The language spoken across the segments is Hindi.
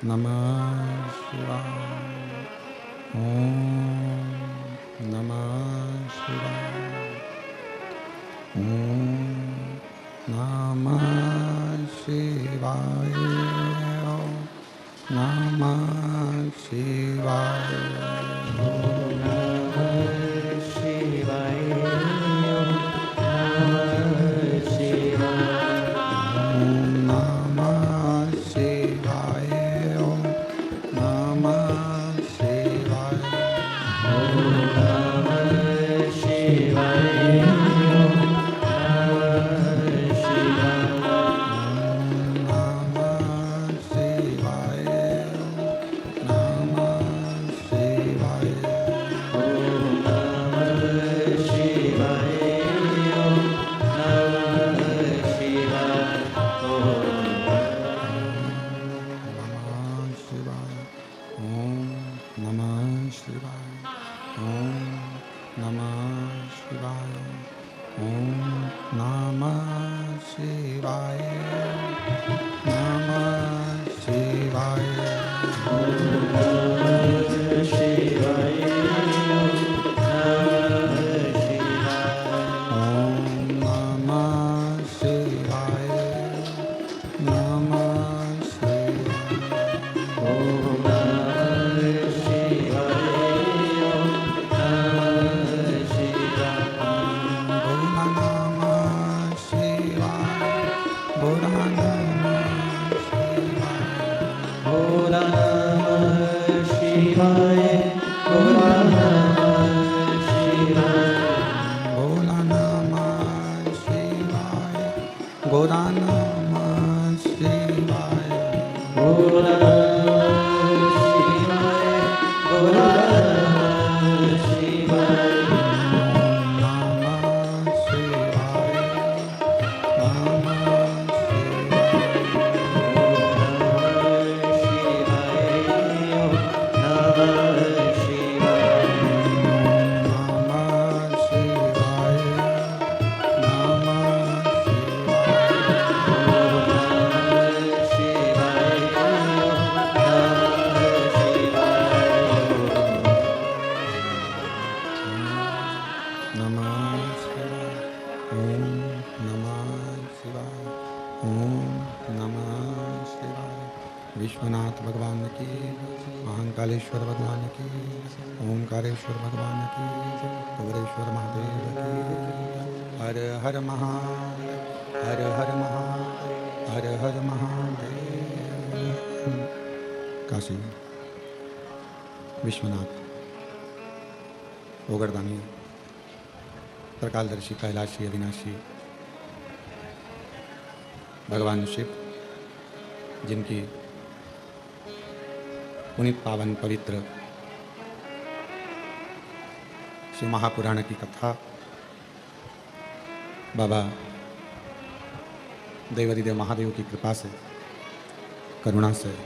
नमः शिवाय। ओम नमः शिवाय। ओम नमः शिवाय। ओम नमः शिवाय। ओम नमः शिवाय। ओम नमः शिवाय। ओम नमः शिवाय। ओम नमः शिवाय। ओम नमः शिवाय। ओम नमः शिवाय। ओम नमः शिवाय। नमः शिवाय। ओम नमः शिवाय। ओम नमः शिवाय। नमः शिवाय। ओम नमः शिवाय। ओम नमः शिवाय। ओम नमः शिवाय। नमः शिवाय। ओम नमः शिवाय। ओम नमः शिवाय। ओम नमः शिवाय। नमः शिवाय। ओम नमः शिवाय। ओम नमः शिवाय। बोला नमः शिवाय। बोला नमः शिवाय। बोला नमः शिवाय। बोला नमः शिवाय। बोला नमः शिवाय। बोला नमः शिवाय। बोला नमः शिवाय। बोला नमः शिवाय। ओम नमः शिवाय। नमः शिवाय। ओम नमः शिवाय। ओम नमः शिवाय। ओम नमः शिवाय। नमः शिवाय। ओम नमः शिवाय। ओम नमः शिवाय। नमः शिवाय। ओम नमः शिवाय। ओम नमः शिवाय। विश्वनाथ भगवान की, महाकालेश्वर भगवान की, ओमकारेश्वर भगवान की, कुबेरेश्वर महादेव की। हर हर महादेव। हर हर महादेव। हर हर महादेव। काशी विश्वनाथ ओगरदानी त्रिकालदर्शी कैलाशी अविनाशी भगवान शिव, जिनकी पुनीत पावन पवित्र शिव महापुराण की कथा बाबा देवादिदेव महादेव की कृपा से, करुणा से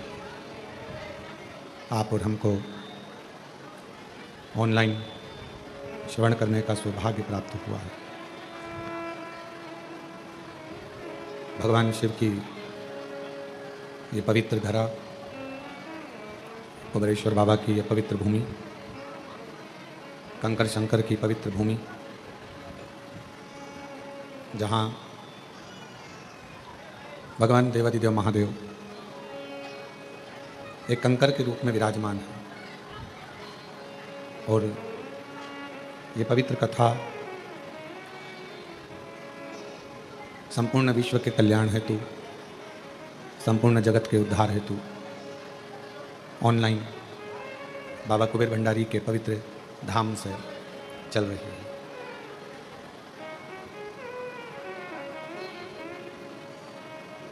आप और हमको ऑनलाइन श्रवण करने का सौभाग्य प्राप्त हुआ है। भगवान शिव की ये पवित्र धरा, कुबेरेश्वर बाबा की ये पवित्र भूमि, कंकर शंकर की पवित्र भूमि, जहाँ भगवान देवादिदेव महादेव एक कंकर के रूप में विराजमान है। और ये पवित्र कथा संपूर्ण विश्व के कल्याण हेतु, संपूर्ण जगत के उद्धार हेतु ऑनलाइन बाबा कुबेर भंडारी के पवित्र धाम से चल रही है।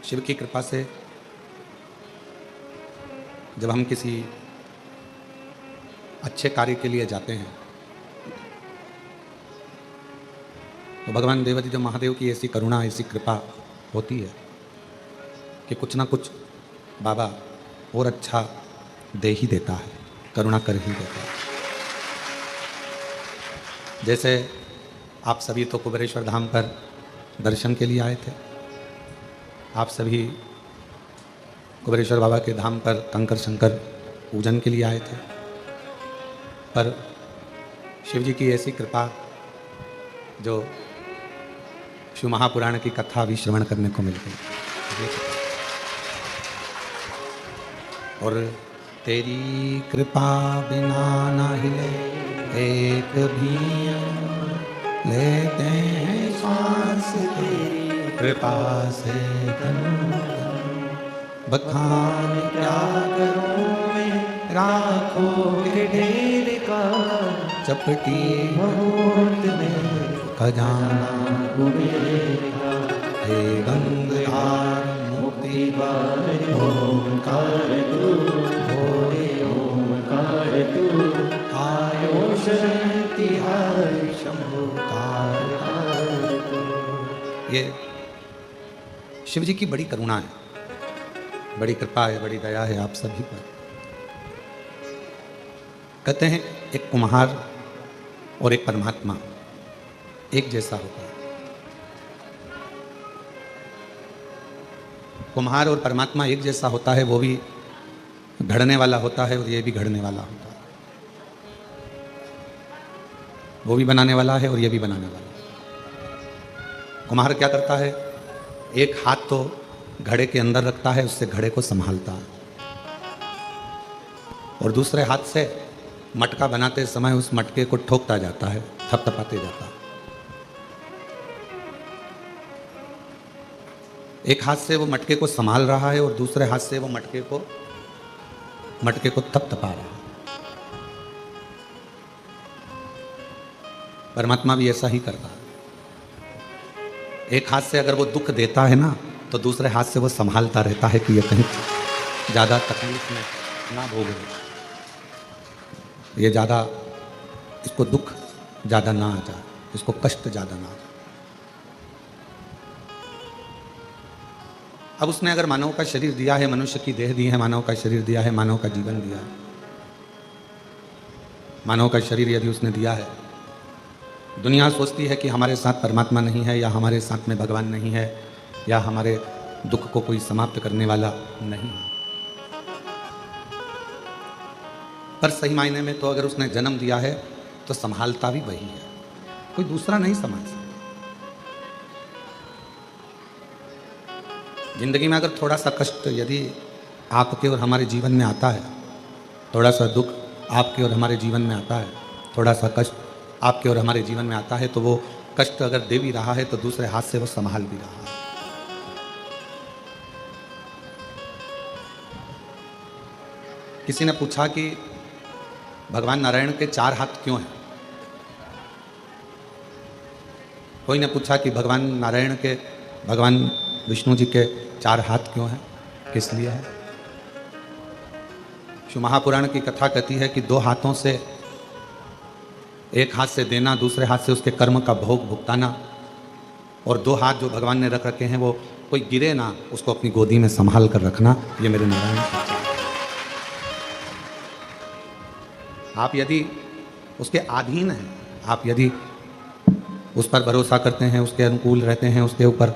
शिव की कृपा से जब हम किसी अच्छे कार्य के लिए जाते हैं तो भगवान देवादिदेव महादेव की ऐसी करुणा, ऐसी कृपा होती है कि कुछ ना कुछ बाबा और अच्छा दे ही देता है, करुणा कर ही देता है। जैसे आप सभी तो कुबेरेश्वर धाम पर दर्शन के लिए आए थे, आप सभी कुबेरेश्वर बाबा के धाम पर कंकर शंकर पूजन के लिए आए थे, पर शिव जी की ऐसी कृपा जो शिव महापुराण की कथा भी श्रवण करने को मिल गई। और तेरी कृपा बिना ना हिले एक भी लेते हैं सांस, तेरी कृपा से बखान क्या करूं मैं राखों के ढेर का, चपटी बहुत में खजाना कुबेरा, हे गंगार मुक्ति बार ओंकार तू, भोरे ओंकार तू, आयो शक्ति हर शंभुकार। ये शिव जी की बड़ी करुणा है, बड़ी कृपा है, बड़ी दया है आप सभी पर। कहते हैं एक कुम्हार और एक परमात्मा एक जैसा होता है। कुम्हार और परमात्मा एक जैसा होता है, वो भी घड़ने वाला होता है और ये भी घड़ने वाला होता है। वो भी बनाने वाला है और ये भी बनाने वाला है। कुम्हार क्या करता है, एक हाथ तो घड़े के अंदर रखता है, उससे घड़े को संभालता है, और दूसरे हाथ से मटका बनाते समय उस मटके को ठोकता जाता है, थपथपाते जाता है। एक हाथ से वो मटके को संभाल रहा है और दूसरे हाथ से वो मटके को थपथपा रहा है। परमात्मा भी ऐसा ही करता है। एक हाथ से अगर वो दुख देता है ना, तो दूसरे हाथ से वो संभालता रहता है कि ये कहीं ज़्यादा तकलीफ में ना भोगे, ये ज़्यादा, इसको दुख ज़्यादा ना आ जाए, इसको कष्ट ज़्यादा ना आ जाए। अब उसने अगर मानव का शरीर दिया है, मनुष्य की देह दी है, मानव का शरीर दिया है, मानव का जीवन दिया है, मानव का शरीर यदि उसने दिया है, दुनिया सोचती है कि हमारे साथ परमात्मा नहीं है, या हमारे साथ में भगवान नहीं है, या हमारे दुख को कोई समाप्त करने वाला नहीं है। पर सही मायने में तो अगर उसने जन्म दिया है तो संभालता भी वही है, कोई दूसरा नहीं संभाल सकता। जिंदगी में अगर थोड़ा सा कष्ट यदि आपके और हमारे जीवन में आता है, थोड़ा सा दुख आपके और हमारे जीवन में आता है, थोड़ा सा कष्ट आपके और हमारे जीवन में आता है, तो वो कष्ट अगर दे भी रहा है तो दूसरे हाथ से वो संभाल भी रहा है। किसी ने पूछा कि भगवान नारायण के 4 हाथ क्यों हैं? कोई ने पूछा कि भगवान विष्णु जी के 4 हाथ क्यों हैं, किस लिए है? शिव महापुराण की कथा कहती है कि 2 हाथों से, एक हाथ से देना, दूसरे हाथ से उसके कर्म का भोग भुगताना, और 2 हाथ जो भगवान ने रख रखे हैं वो कोई गिरे ना, उसको अपनी गोदी में संभाल कर रखना, ये मेरे नारायण। आप यदि उसके अधीन हैं, आप यदि उस पर भरोसा करते हैं, उसके अनुकूल रहते हैं, उसके ऊपर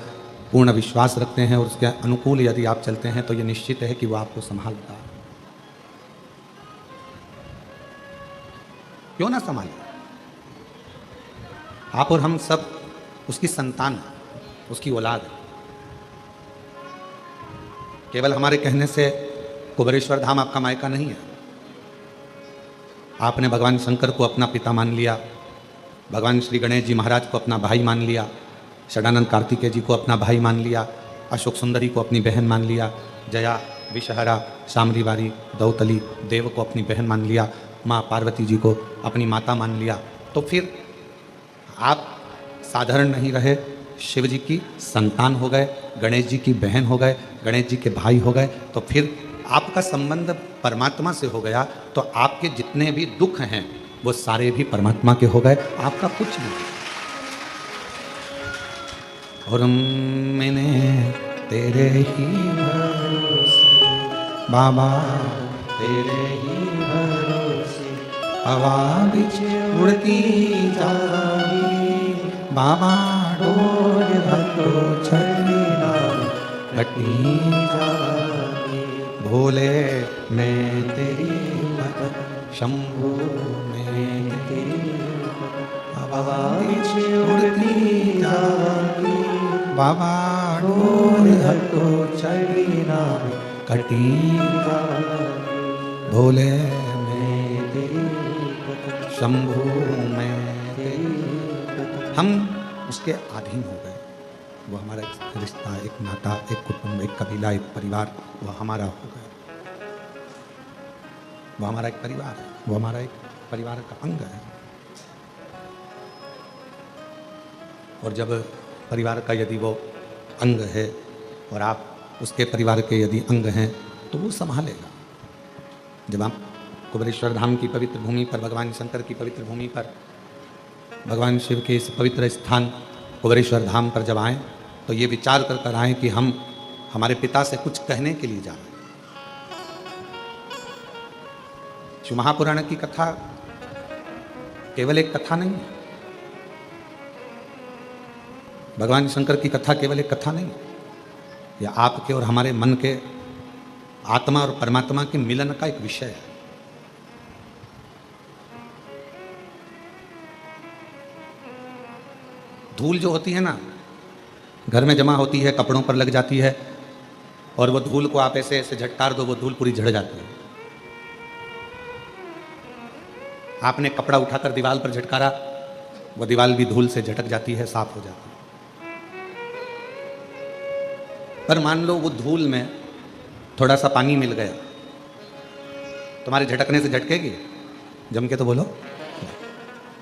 पूर्ण विश्वास रखते हैं और उसके अनुकूल यदि आप चलते हैं, तो ये निश्चित है कि वो आपको संभालता है। क्यों ना संभाले? आप और हम सब उसकी संतान हैं, उसकी औलाद है। केवल हमारे कहने से कुबेरेश्वर धाम आपका मायका नहीं है। आपने भगवान शंकर को अपना पिता मान लिया, भगवान श्री गणेश जी महाराज को अपना भाई मान लिया, षडानंद कार्तिकेय जी को अपना भाई मान लिया, अशोक सुंदरी को अपनी बहन मान लिया, जया, विषहरा, शामरीवारी, दौतली, देव को अपनी बहन मान लिया, माँ पार्वती जी को अपनी माता मान लिया। तो फिर आप साधारण नहीं रहे, शिव जी की संतान हो गए, गणेश जी की बहन हो गए, गणेश जी के भाई हो गए। तो फिर आपका संबंध परमात्मा से हो गया, तो आपके जितने भी दुख हैं वो सारे भी परमात्मा के हो गए, आपका कुछ नहीं। और मैंने तेरे ही भरोसे बाबा, तेरे ही भरोसे हवा बिच उड़ती जागी, बाबा डोर भट्टो छलना घटी जागी। भोले मैं तेरी भगत शंभु में तेरी आवाज उड़ती जागी बाबा ढोल हटो चढ़ी ना कटी भोले में मैं तेरी भगत शंभु में तेरी भगत हम उसके अधीन हो गए। वो हमारा एक रिश्ता, एक नाता, एक कुटुंब, एक कबीला, एक परिवार, वो हमारा हो गया। वो हमारा एक परिवार है, वो हमारा एक परिवार का अंग है। और जब परिवार का यदि वो अंग है और आप उसके परिवार के यदि अंग हैं तो वो संभालेगा। जब आप कुबेरेश्वर धाम की पवित्र भूमि पर, भगवान शंकर की पवित्र भूमि पर, भगवान शिव के इस पवित्र स्थान कुबेरेश्वर धाम पर जब आएँ तो ये विचार कर कर आएँ कि हम हमारे पिता से कुछ कहने के लिए जा रहे हैं। शिव महापुराण की कथा केवल एक कथा नहीं है, भगवान शंकर की कथा केवल एक कथा नहीं है, यह आपके और हमारे मन के आत्मा और परमात्मा के मिलन का एक विषय है। धूल जो होती है ना, घर में जमा होती है, कपड़ों पर लग जाती है, और वो धूल को आप ऐसे ऐसे झटकार दो, वो धूल पूरी झड़ जाती है। आपने कपड़ा उठाकर दीवार पर झटकारा, वो दीवार भी धूल से झटक जाती है, साफ हो जाती है। पर मान लो वो धूल में थोड़ा सा पानी मिल गया, तुम्हारे झटकने से झटकेगी? जम के तो बोलो।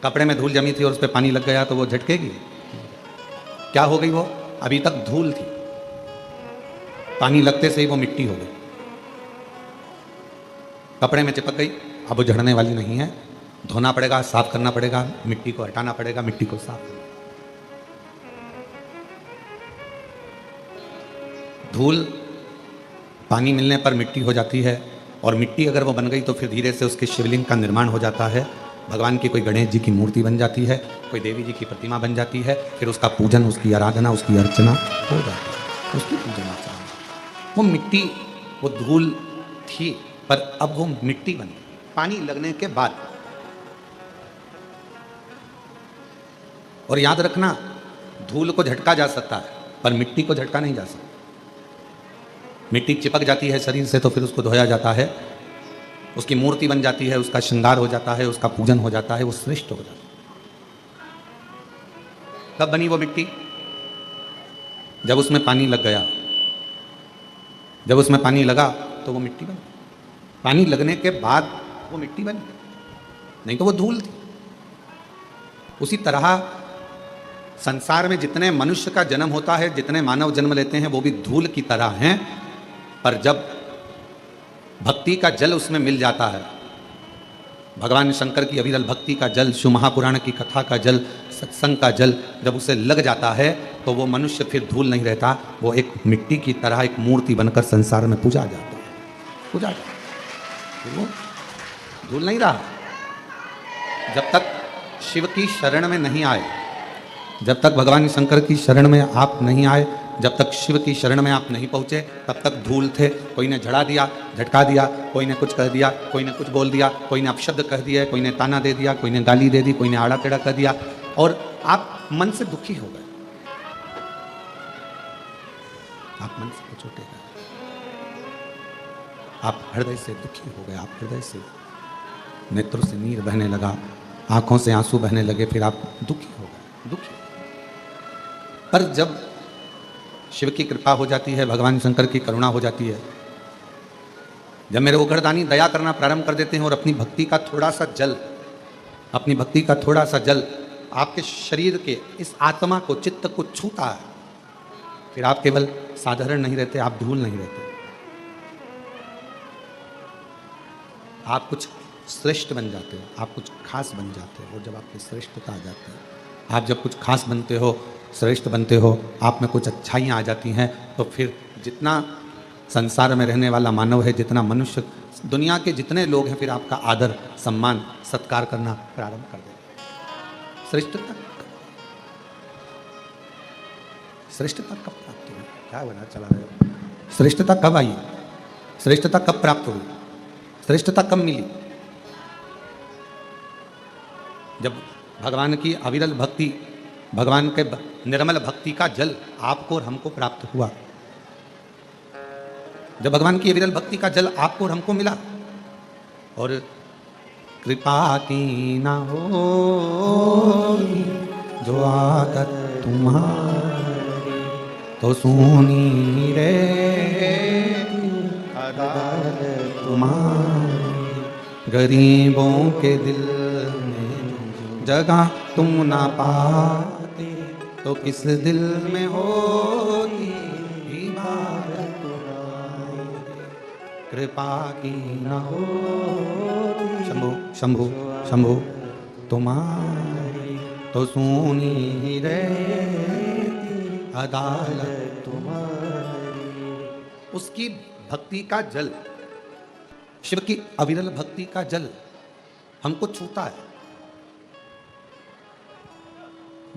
कपड़े में धूल जमी थी और उस पर पानी लग गया तो वो झटकेगी? क्या हो गई? वो अभी तक धूल थी, पानी लगते से ही वो मिट्टी हो गई, कपड़े में चिपक गई। अब वो झड़ने वाली नहीं है, धोना पड़ेगा, साफ करना पड़ेगा, मिट्टी को हटाना पड़ेगा, मिट्टी को साफ करना। धूल पानी मिलने पर मिट्टी हो जाती है, और मिट्टी अगर वो बन गई तो फिर धीरे से उसके शिवलिंग का निर्माण हो जाता है। भगवान की कोई गणेश जी की मूर्ति बन जाती है, कोई देवी जी की प्रतिमा बन जाती है, फिर उसका पूजन, उसकी आराधना, उसकी अर्चना हो जाती है, उसकी पूजन अर्चना। वो मिट्टी, वो धूल थी, पर अब वो मिट्टी बन गई पानी लगने के बाद। और याद रखना, धूल को झटका जा सकता है पर मिट्टी को झटका नहीं जा सकता। मिट्टी चिपक जाती है शरीर से तो फिर उसको धोया जाता है, उसकी मूर्ति बन जाती है, उसका श्रृंगार हो जाता है, उसका पूजन हो जाता है, वो श्रेष्ठ हो जाता है। कब बनी वो मिट्टी? जब उसमें पानी लग गया। जब उसमें पानी लगा तो वो मिट्टी बन गई। पानी लगने के बाद वो मिट्टी बन गई, नहीं तो वो धूल थी। उसी तरह संसार में जितने मनुष्य का जन्म होता है, जितने मानव जन्म लेते हैं, वो भी धूल की तरह हैं। पर जब भक्ति का जल उसमें मिल जाता है, भगवान शंकर की अविरल भक्ति का जल, शिव महापुराण की कथा का जल, सत्संग का जल जब उसे लग जाता है तो वो मनुष्य फिर धूल नहीं रहता, वो एक मिट्टी की तरह एक मूर्ति बनकर संसार में पूजा जाता है, पूजा जाता है। वो धूल नहीं रहा। जब तक शिव की शरण में नहीं आए, जब तक भगवान शंकर की शरण में आप नहीं आए, जब तक शिव की शरण में आप नहीं पहुंचे, तब तक धूल थे। कोई ने झड़ा दिया, झटका दिया, कोई ने कुछ कह दिया, कोई ने कुछ बोल दिया, कोई ने अपशब्द कह दिया, कोई ने ताना दे दिया, कोई ने गाली दे दी, कोई ने आड़ा टेढ़ा कह दिया, और आप मन से दुखी हो गए। आप मन से छोटे गए, आप हृदय से दुखी हो गए, आप हृदय से नेत्रों से नीर बहने लगा, आंखों से आंसू बहने लगे, फिर आप दुखी हो गए, दुखी। पर जब शिव की कृपा हो जाती है, भगवान शंकर की करुणा हो जाती है, जब मेरे उघड़दानी दया करना प्रारंभ कर देते हैं और अपनी भक्ति का थोड़ा सा जल, अपनी भक्ति का थोड़ा सा जल आपके शरीर के इस आत्मा को, चित्त को छूता है, फिर आप केवल साधारण नहीं रहते, आप धूल नहीं रहते, आप कुछ श्रेष्ठ बन जाते हो, आप कुछ खास बन जाते हो। और जब आपकी श्रेष्ठता आ जाती है, आप जब कुछ खास बनते हो, श्रेष्ठ बनते हो, आप में कुछ अच्छाइयाँ आ जाती हैं, तो फिर जितना संसार में रहने वाला मानव है, जितना मनुष्य, दुनिया के जितने लोग हैं, फिर आपका आदर, सम्मान, सत्कार करना प्रारंभ कर देते। श्रेष्ठता, श्रेष्ठता कब प्राप्त हुई? क्या बना चला रहे हो? श्रेष्ठता कब आई? श्रेष्ठता कब प्राप्त हुई, श्रेष्ठता कब मिली? जब भगवान की अविरल भक्ति, भगवान के निर्मल भक्ति का जल आपको और हमको प्राप्त हुआ। जब भगवान की अविरल भक्ति का जल आपको और हमको मिला, और कृपा की ना हो जो आदत तुम्हारी, तो सुनी रे अदालत तुम्हारी, गरीबों के दिल में जगह तुम ना पाते, तो किस दिल में होती इबादत तुम्हारी, कृपा की ना हो शंभु शंभु शंभु तुम्हारी, तो सुनी रे अदालत तुम्हारी। उसकी भक्ति का जल, शिव की अविरल भक्ति का जल हमको छूता है।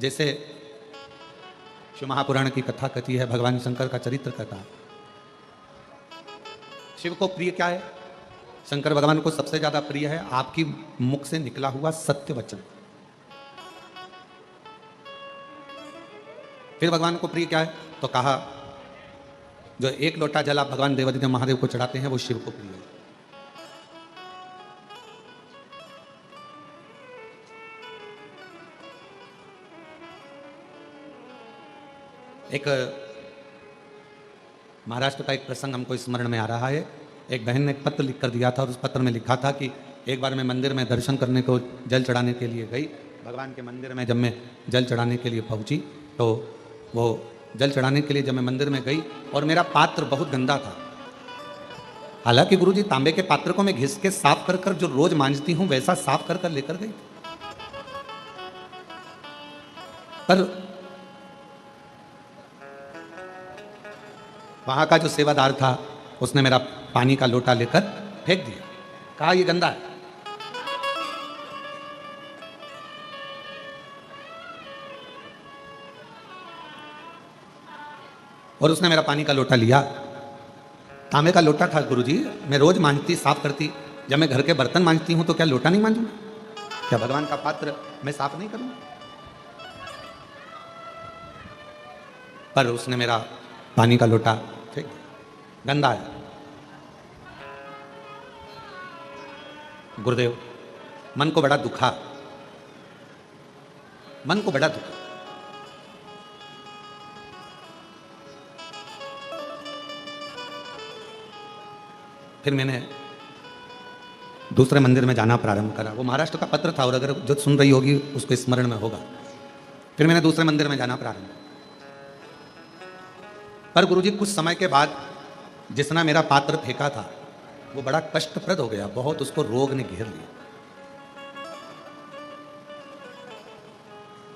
जैसे शिव महापुराण की कथा कथी है, भगवान शंकर का चरित्र कथा। शिव को प्रिय क्या है? शंकर भगवान को सबसे ज्यादा प्रिय है आपकी मुख से निकला हुआ सत्य वचन। फिर भगवान को प्रिय क्या है? तो कहा जो एक लोटा जल आप भगवान देवादिदेव महादेव को चढ़ाते हैं वो शिव को प्रिय है। एक महाराष्ट्र का एक प्रसंग हमको स्मरण में आ रहा है। एक बहन ने एक पत्र लिख कर दिया था और उस पत्र में लिखा था कि एक बार मैं मंदिर में दर्शन करने को जल चढ़ाने के लिए गई। भगवान के मंदिर में जब मैं जल चढ़ाने के लिए पहुंची तो वो जल चढ़ाने के लिए जब मैं मंदिर में गई और मेरा पात्र बहुत गंदा था। हालांकि गुरुजी तांबे के पात्र को मैं घिस के साफ कर कर जो रोज मांजती हूं वैसा साफ कर कर लेकर गई, पर वहां का जो सेवादार था उसने मेरा पानी का लोटा लेकर फेंक दिया, कहा ये गंदा है। और उसने मेरा पानी का लोटा लिया, तांबे का लोटा था गुरुजी, मैं रोज मांजती साफ करती, जब मैं घर के बर्तन मांजती हूं तो क्या लोटा नहीं मांजूंगा? क्या भगवान का पात्र मैं साफ नहीं करूंगा? पर उसने मेरा पानी का लोटा फेंक दिया, गंदा है। गुरुदेव मन को बड़ा दुखा, मन को बड़ा दुखा। फिर मैंने दूसरे मंदिर में जाना प्रारंभ करा। वो महाराष्ट्र का पत्र था और अगर जो सुन रही होगी उसको स्मरण में होगा। फिर मैंने दूसरे मंदिर में जाना प्रारंभ किया। पर गुरुजी कुछ समय के बाद जिसना मेरा पात्र फेंका था वो बड़ा कष्टप्रद हो गया, बहुत उसको रोग ने घेर लिया।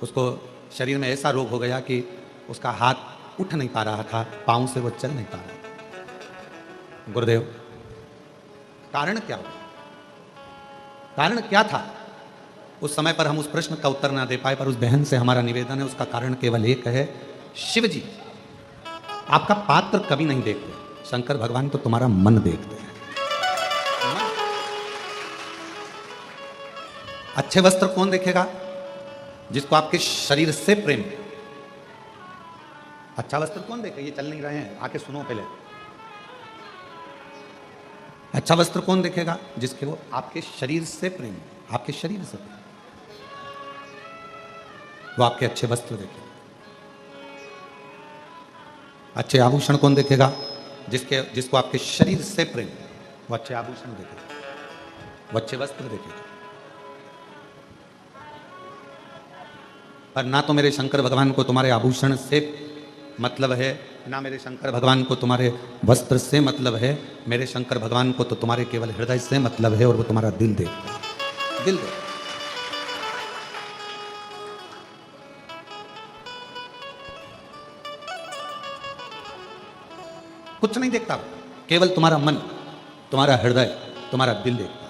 उसको शरीर में ऐसा रोग हो गया कि उसका हाथ उठ नहीं पा रहा था, पांव से वो चल नहीं पा रहा था। गुरुदेव कारण क्या हुआ? कारण क्या था? उस समय पर हम उस प्रश्न का उत्तर ना दे पाए, पर उस बहन से हमारा निवेदन है, उसका कारण केवल एक है, शिव जी आपका पात्र कभी नहीं देखते, शंकर भगवान तो तुम्हारा मन देखते हैं। अच्छे वस्त्र कौन देखेगा? जिसको आपके शरीर से प्रेम है। अच्छा वस्त्र कौन देखे? ये चल नहीं रहे हैं, आके सुनो पहले। अच्छा वस्त्र कौन देखेगा? जिसके वो आपके शरीर से प्रेम है, आपके शरीर से प्रेम, वो आपके अच्छे वस्त्र देखेगा। अच्छे आभूषण कौन देखेगा? जिसको आपके शरीर से प्रेम है, वो अच्छे आभूषण देखेगा, वो अच्छे वस्त्र देखेगा। पर ना तो मेरे शंकर भगवान को तुम्हारे आभूषण से मतलब है, ना मेरे शंकर भगवान को तुम्हारे वस्त्र से मतलब है। मेरे शंकर भगवान को तो तुम्हारे केवल हृदय से मतलब है, और वो तुम्हारा दिल देखता है, दिल देखता है। कुछ नहीं देखता, केवल तुम्हारा मन, तुम्हारा हृदय, तुम्हारा दिल देखता है।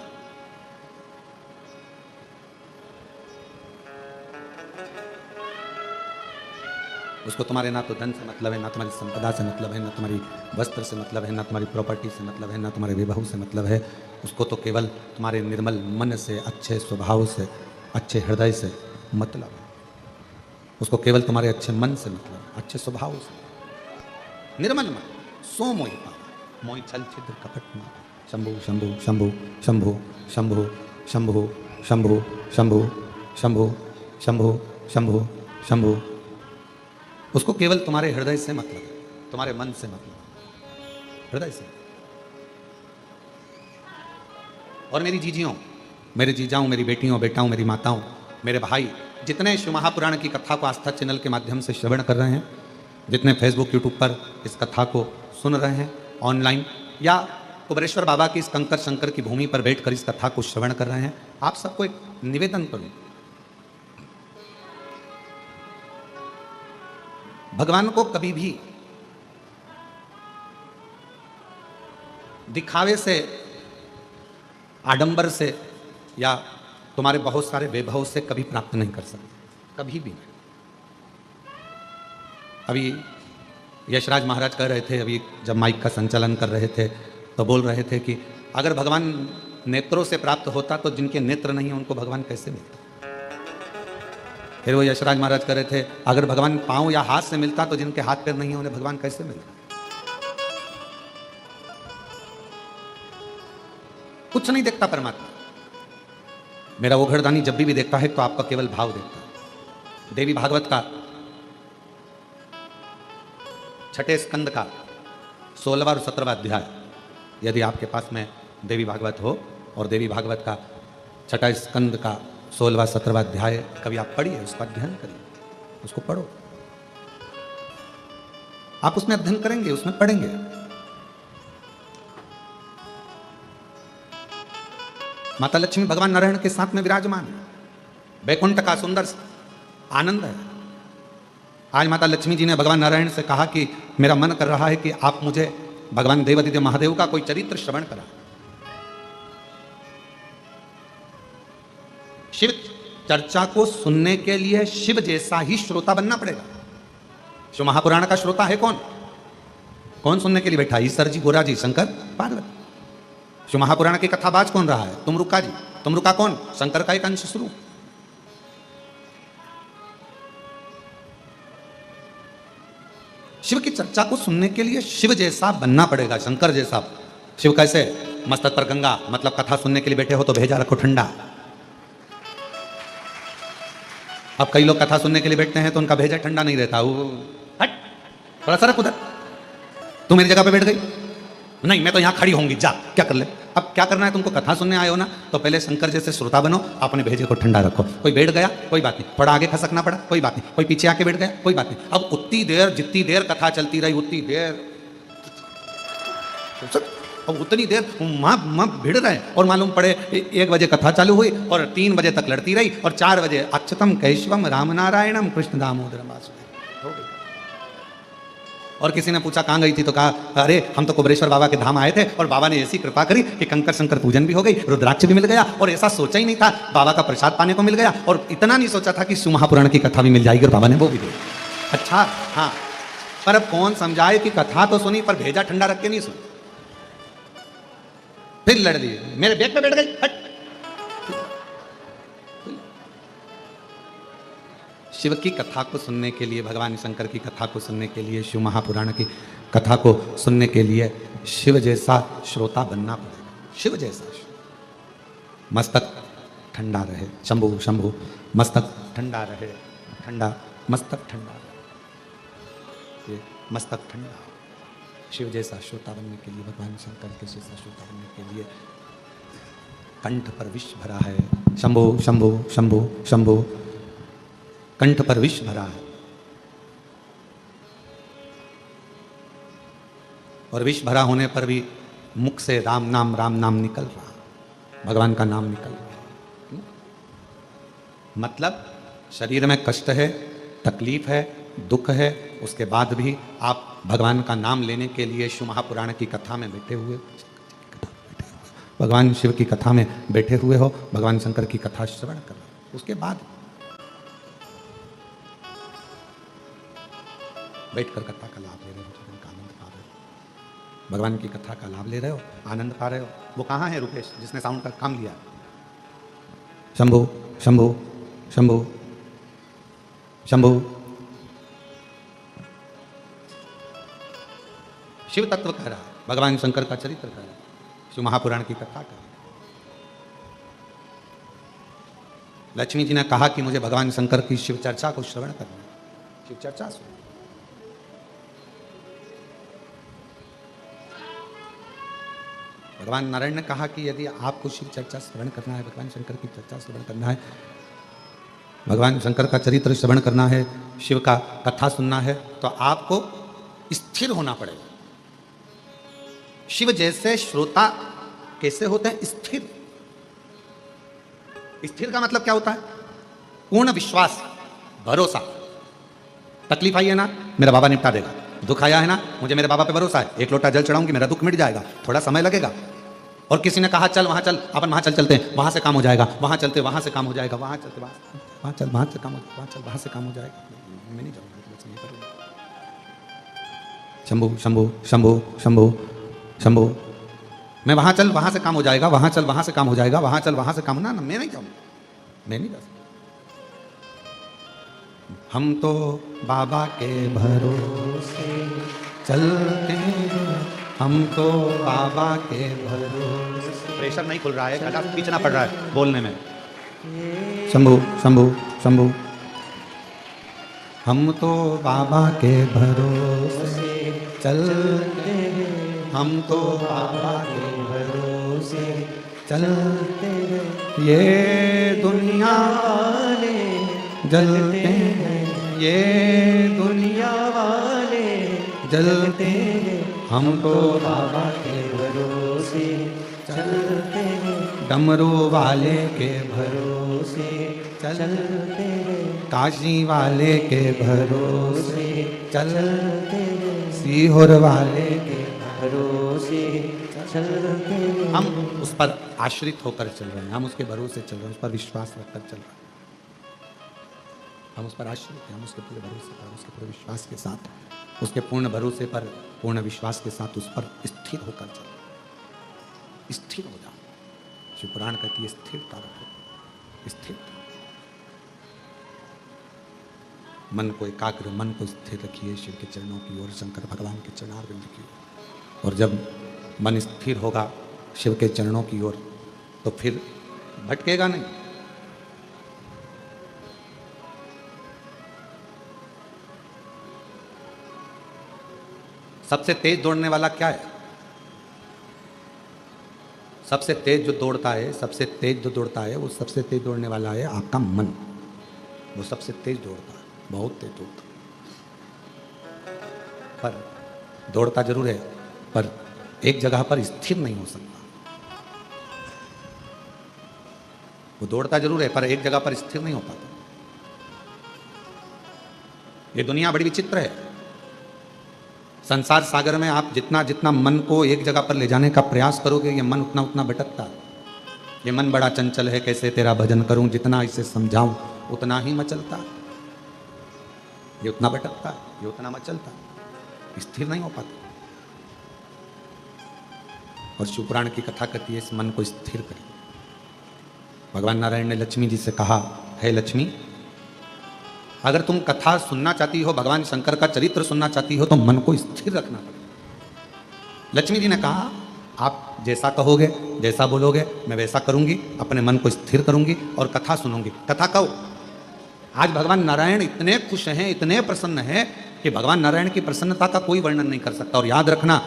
उसको तुम्हारे ना तो धन से मतलब है, ना तुम्हारी संपदा से मतलब है, ना तुम्हारी वस्त्र से मतलब है, ना तुम्हारी प्रॉपर्टी से मतलब है, ना तुम्हारे विवाह से मतलब है। उसको तो केवल तुम्हारे निर्मल मन से, अच्छे स्वभाव से, अच्छे हृदय से मतलब है। उसको केवल तुम्हारे अच्छे मन से मतलब है, अच्छे स्वभाव से। निर्मल मन सो मोहि पावा, मोहि छल छिद्र कपट मावा। शंभु शंभु शंभु शंभु शंभु शंभु शंभु शंभु शंभु शंभु शंभु शंभु। उसको केवल तुम्हारे हृदय से मतलब है, तुम्हारे मन से मतलब है, हृदय से। और मेरी जीजियों, मेरे जीजाओं, मेरी बेटियों, बेटाओं, मेरी माताओं, मेरे भाई, जितने शिव महापुराण की कथा को आस्था चैनल के माध्यम से श्रवण कर रहे हैं, जितने फेसबुक यूट्यूब पर इस कथा को सुन रहे हैं ऑनलाइन, या कुबेरेश्वर बाबा की इस कंकर शंकर की भूमि पर बैठकर इस कथा को श्रवण कर रहे हैं, आप सबको एक निवेदन करूं। भगवान को कभी भी दिखावे से, आडंबर से या तुम्हारे बहुत सारे वैभव से कभी प्राप्त नहीं कर सकते, कभी भी नहीं। अभी यशराज महाराज कह रहे थे, अभी जब माइक का संचालन कर रहे थे तो बोल रहे थे कि अगर भगवान नेत्रों से प्राप्त होता तो जिनके नेत्र नहीं है उनको भगवान कैसे मिलता। फिर वो यशराज महाराज कह रहे थे अगर भगवान पांव या हाथ से मिलता तो जिनके हाथ पैर नहीं है उन्हें भगवान कैसे मिलता। कुछ नहीं देखता परमात्मा। मेरा वो घरदानी जब भी देखता है तो आपका केवल भाव देखता है। देवी भागवत का 6ठे स्कंद का 16वां और 17वां अध्याय, यदि आपके पास में देवी भागवत हो और देवी भागवत का 6ठा स्कंद का 16वां 17वां अध्याय कभी आप पढ़िए, उसका अध्ययन करिए, उसको पढ़ो। आप उसमें अध्ययन करेंगे, उसमें पढ़ेंगे। माता लक्ष्मी भगवान नारायण के साथ में विराजमान है। वैकुंठ का सुंदर आनंद है। आज माता लक्ष्मी जी ने भगवान नारायण से कहा कि मेरा मन कर रहा है कि आप मुझे भगवान देवादिदेव महादेव का कोई चरित्र श्रवण करा। शिव चर्चा को सुनने के लिए शिव जैसा ही श्रोता बनना पड़ेगा। शिव महापुराण का श्रोता है कौन? कौन सुनने के लिए बैठा? ईश्वर जी, गोरा जी, शंकर, पार्वती। शिव महापुराण की कथाबाज कौन रहा है? तुमरुका जी। तुमरुका कौन? शंकर का एक अंश स्वरूप। शिव की चर्चा को सुनने के लिए शिव जैसा बनना पड़ेगा, शंकर जैसा। शिव कैसे? मस्तक पर गंगा, मतलब कथा सुनने के लिए बैठे हो तो भेजा रखो ठंडा। अब कई लोग कथा सुनने के लिए बैठते हैं तो उनका भेजा ठंडा नहीं रहता। वो हट, थोड़ा सा रख उधर। तू मेरी जगह पे बैठ गई? नहीं, मैं तो यहां खड़ी होंगी, जा, क्या कर ले। अब क्या करना है तुमको? कथा सुनने आए हो ना, तो पहले शंकर जैसे श्रोता बनो, अपने भेजे को ठंडा रखो। कोई बैठ गया, कोई बात नहीं, थोड़ा आगे खसकना पड़ा, कोई बात नहीं, कोई पीछे आके बैठ गया, कोई बात नहीं। अब उतनी देर, जितनी देर कथा चलती रही उतनी देर, अब उतनी देर वहां भिड़ रहे और मालूम पड़े 1 बजे कथा चालू हुई और 3 बजे तक लड़ती रही और 4 बजे अच्युतम कैशवम राम नारायणम कृष्ण दामोदरम वासुदेव हो गई। और किसी ने पूछा कहाँ गई थी, तो कहा अरे हम तो कुबेरेश्वर बाबा के धाम आए थे और बाबा ने ऐसी कृपा करी कि कंकर शंकर पूजन भी हो गई, रुद्राक्ष भी मिल गया, और ऐसा सोचा ही नहीं था, बाबा का प्रसाद पाने को मिल गया, और इतना नहीं सोचा था कि शिव महापुराण की कथा भी मिल जाएगी, और बाबा ने वो भी दी। अच्छा, हाँ, पर अब कौन समझाए कि कथा तो सुनी पर भेजा ठंडा रख के नहीं सुनी। फिर लड़ ली, मेरे बैग पे बैठ गई, हट। शिव की कथा को सुनने के लिए, भगवान शंकर की कथा को सुनने के लिए, शिव महापुराण की कथा को सुनने के लिए शिव जैसा श्रोता बनना पड़ेगा। शिव जैसा मस्तक ठंडा रहे, शंभु शंभु, मस्तक ठंडा रहे, ठंडा मस्तक ठंडा रहे, ये मस्तक ठंडा। शिव जैसा श्रोता बनने के लिए, भगवान शंकर के जैसा श्रोता बनने के लिए कंठ पर विष भरा है। शंभु शंभु शंभु शंभु, कंठ पर विष भरा है, और विष भरा होने पर भी मुख से राम नाम निकल रहा, भगवान का नाम निकल रहा। मतलब शरीर में कष्ट है, तकलीफ है, दुख है, उसके बाद भी आप भगवान का नाम लेने के लिए शिव महापुराण की कथा में बैठे हुए, भगवान शिव की कथा में बैठे हुए हो, भगवान शंकर की कथा श्रवण कर रहे हो, उसके बाद बैठकर कथा का लाभ ले रहे हो, जीवन का आनंद पा रहे हो, भगवान की कथा का लाभ ले रहे हो, आनंद पा रहे हो। वो कहाँ है रुपेश जिसने साउंड का काम लिया? शंभू शंभू शंभू शंभू। शिव तत्व कह रहा है, भगवान शंकर का चरित्र कह रहा है, शिव महापुराण की कथा कर। लक्ष्मी जी ने कहा कि मुझे भगवान शंकर की शिव चर्चा को श्रवण करना है, शिव चर्चा सुन। भगवान नारायण ने कहा कि यदि आपको शिव चर्चा श्रवण करना है, भगवान शंकर की चर्चा श्रवण करना है, भगवान शंकर का चरित्र श्रवण करना है, शिव का कथा सुनना है, तो आपको स्थिर होना पड़ेगा। शिव जैसे श्रोता कैसे होते हैं? स्थिर। स्थिर का मतलब क्या होता है? पूर्ण विश्वास, भरोसा। तकलीफ आई है ना, मेरा बाबा निपटा देगा। दुख आया है ना, मुझे मेरे बाबा पे भरोसा है, एक लोटा जल चढ़ाऊंगी, मेरा दुख मिट जाएगा, थोड़ा समय लगेगा। और किसी ने कहा चल वहां चल, अपन वहां चलते हैं, वहां से काम हो जाएगा, वहां चलते वहां से काम हो जाएगा, वहां चलते वहां चल, वहां से काम हो, वहां चल वहां से काम हो जाएगा। मैं नहीं जाऊंगा, शंभू शंभू शंभू शंभू शंभू, मैं वहां चल वहां से काम हो जाएगा, वहां चल वहां से काम हो जाएगा, वहां चल वहां से काम ना, मैं नहीं जाऊंगा, मैं नहीं जा सकता। हम तो बाबा के भरोसे चलते हैं, हम तो बाबा के भरोसे। प्रेशर नहीं खुल रहा है, गला खींचना पड़ रहा है बोलने में। शंभू शंभू शंभू, हम तो बाबा के भरोसे चलते हैं, हम तो बाबा के भरोसे चलते हैं। ये दुनिया वाले जलते हैं, ये दुनिया वाले जलते हैं, हम तो बाबा के भरोसे चलते हैं। डमरू वाले के भरोसे चलते हैं, काशी वाले के भरोसे चलते हैं, सीहोर वाले के भरोसे चलते हैं। हम उस पर आश्रित होकर चल रहे हैं, हम उसके भरोसे चल रहे हैं, उस पर विश्वास रखकर चल रहे हैं। हम उस पर आश्रित हैं, हम उसके पूरे भरोसे पर, उसके पूरे विश्वास के साथ, उसके पूर्ण भरोसे पर, पूर्ण विश्वास के साथ उस पर स्थिर होकर चल रहे हैं। स्थिर हो जाओ, शिव पुराण कहती है स्थिरता रखो, स्थिरता। मन को एकाग्र, मन को स्थिर रखिए शिव के चरणों की ओर, शंकर भगवान के चरणारविंद की ओर। और जब मन स्थिर होगा शिव के चरणों की ओर, तो फिर भटकेगा नहीं। सबसे तेज दौड़ने वाला क्या है? सबसे तेज जो दौड़ता है, सबसे तेज जो दौड़ता है, वो सबसे तेज दौड़ने वाला है आपका मन। वो सबसे तेज दौड़ता है, बहुत तेज दौड़ता है। पर दौड़ता जरूर है, पर एक जगह पर स्थिर नहीं हो सकता। वो दौड़ता जरूर है, पर एक जगह पर स्थिर नहीं हो पाता। ये दुनिया बड़ी विचित्र है। संसार सागर में आप जितना जितना मन को एक जगह पर ले जाने का प्रयास करोगे, ये मन उतना उतना भटकता है। ये मन बड़ा चंचल है, कैसे तेरा भजन करूं, जितना इसे समझाऊं उतना ही मचलता है। ये उतना भटकता है, ये उतना मचलता है, स्थिर नहीं हो पाता। और शिवपुराण की कथा कहती है इस मन को स्थिर करें। भगवान नारायण ने लक्ष्मी जी से कहा, हे लक्ष्मी, अगर तुम कथा सुनना चाहती हो, भगवान शंकर का चरित्र सुनना चाहती हो, तो मन को स्थिर रखना पड़ेगा। लक्ष्मी जी ने कहा, आप जैसा कहोगे, जैसा बोलोगे, मैं वैसा करूंगी, अपने मन को स्थिर करूंगी और कथा सुनूंगी। कथा कहो। आज भगवान नारायण इतने खुश हैं, इतने प्रसन्न हैं कि भगवान नारायण की प्रसन्नता का कोई वर्णन नहीं कर सकता। और याद रखना,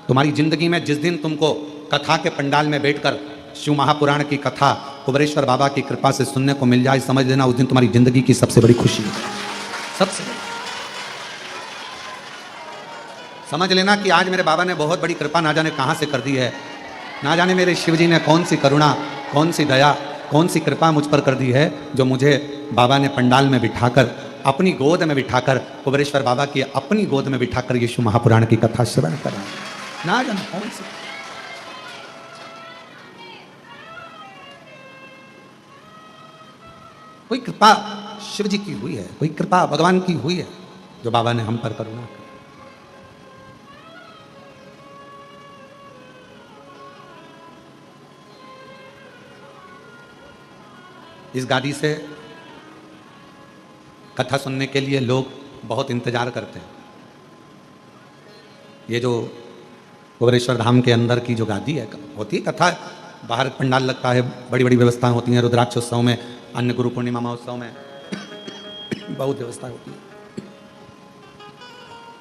तुम्हारी जिंदगी में जिस दिन तुमको कथा के पंडाल में बैठकर शिव महापुराण की कथा कुबेरेश्वर बाबा की कृपा से सुनने को मिल जाए, समझ लेना उस दिन तुम्हारी जिंदगी की सबसे बड़ी खुशी है। सबसे समझ लेना कि आज मेरे बाबा ने बहुत बड़ी कृपा ना जाने कहां से कर दी है, ना जाने मेरे शिव जी ने कौन सी करुणा, कौन सी दया, कौन सी कृपा मुझ पर कर दी है, जो मुझे बाबा ने पंडाल में बिठाकर, अपनी गोद में बिठाकर, कुबेरेश्वर बाबा की अपनी गोद में बिठाकर ये शिव महापुराण की कथा श्रवण करा। ना जाने कौन सी कोई कृपा शिव जी की हुई है, कोई कृपा भगवान की हुई है। जो बाबा ने हम पर करुणा की। इस गादी से कथा सुनने के लिए लोग बहुत इंतजार करते हैं। ये जो कुबेरेश्वर धाम के अंदर की जो गादी है, होती है कथा, बाहर पंडाल लगता है, बड़ी बड़ी व्यवस्थाएं होती हैं, रुद्राक्ष उत्सव में, अन्य गुरु पूर्णिमा महोत्सव में बहुत व्यवस्था होती है।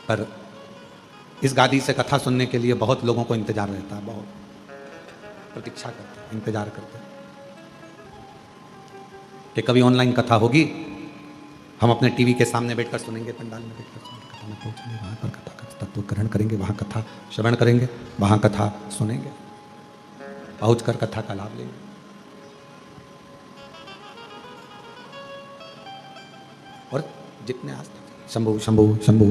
पर इस गादी से कथा सुनने के लिए बहुत लोगों को इंतजार रहता है, बहुत प्रतीक्षा करते हैं, इंतजार करते हैं कि कभी ऑनलाइन कथा होगी, हम अपने टीवी के सामने बैठकर सुनेंगे, पंडाल में बैठकर सुनेंगे, कथा में पहुंचेंगे, वहां पर कथा का तत्व ग्रहण करेंगे, वहां कथा श्रवण करेंगे, वहां कथा सुनेंगे, पहुंचकर कथा का लाभ लेंगे। और जितने आस्था, शंभु शंभु शंभु,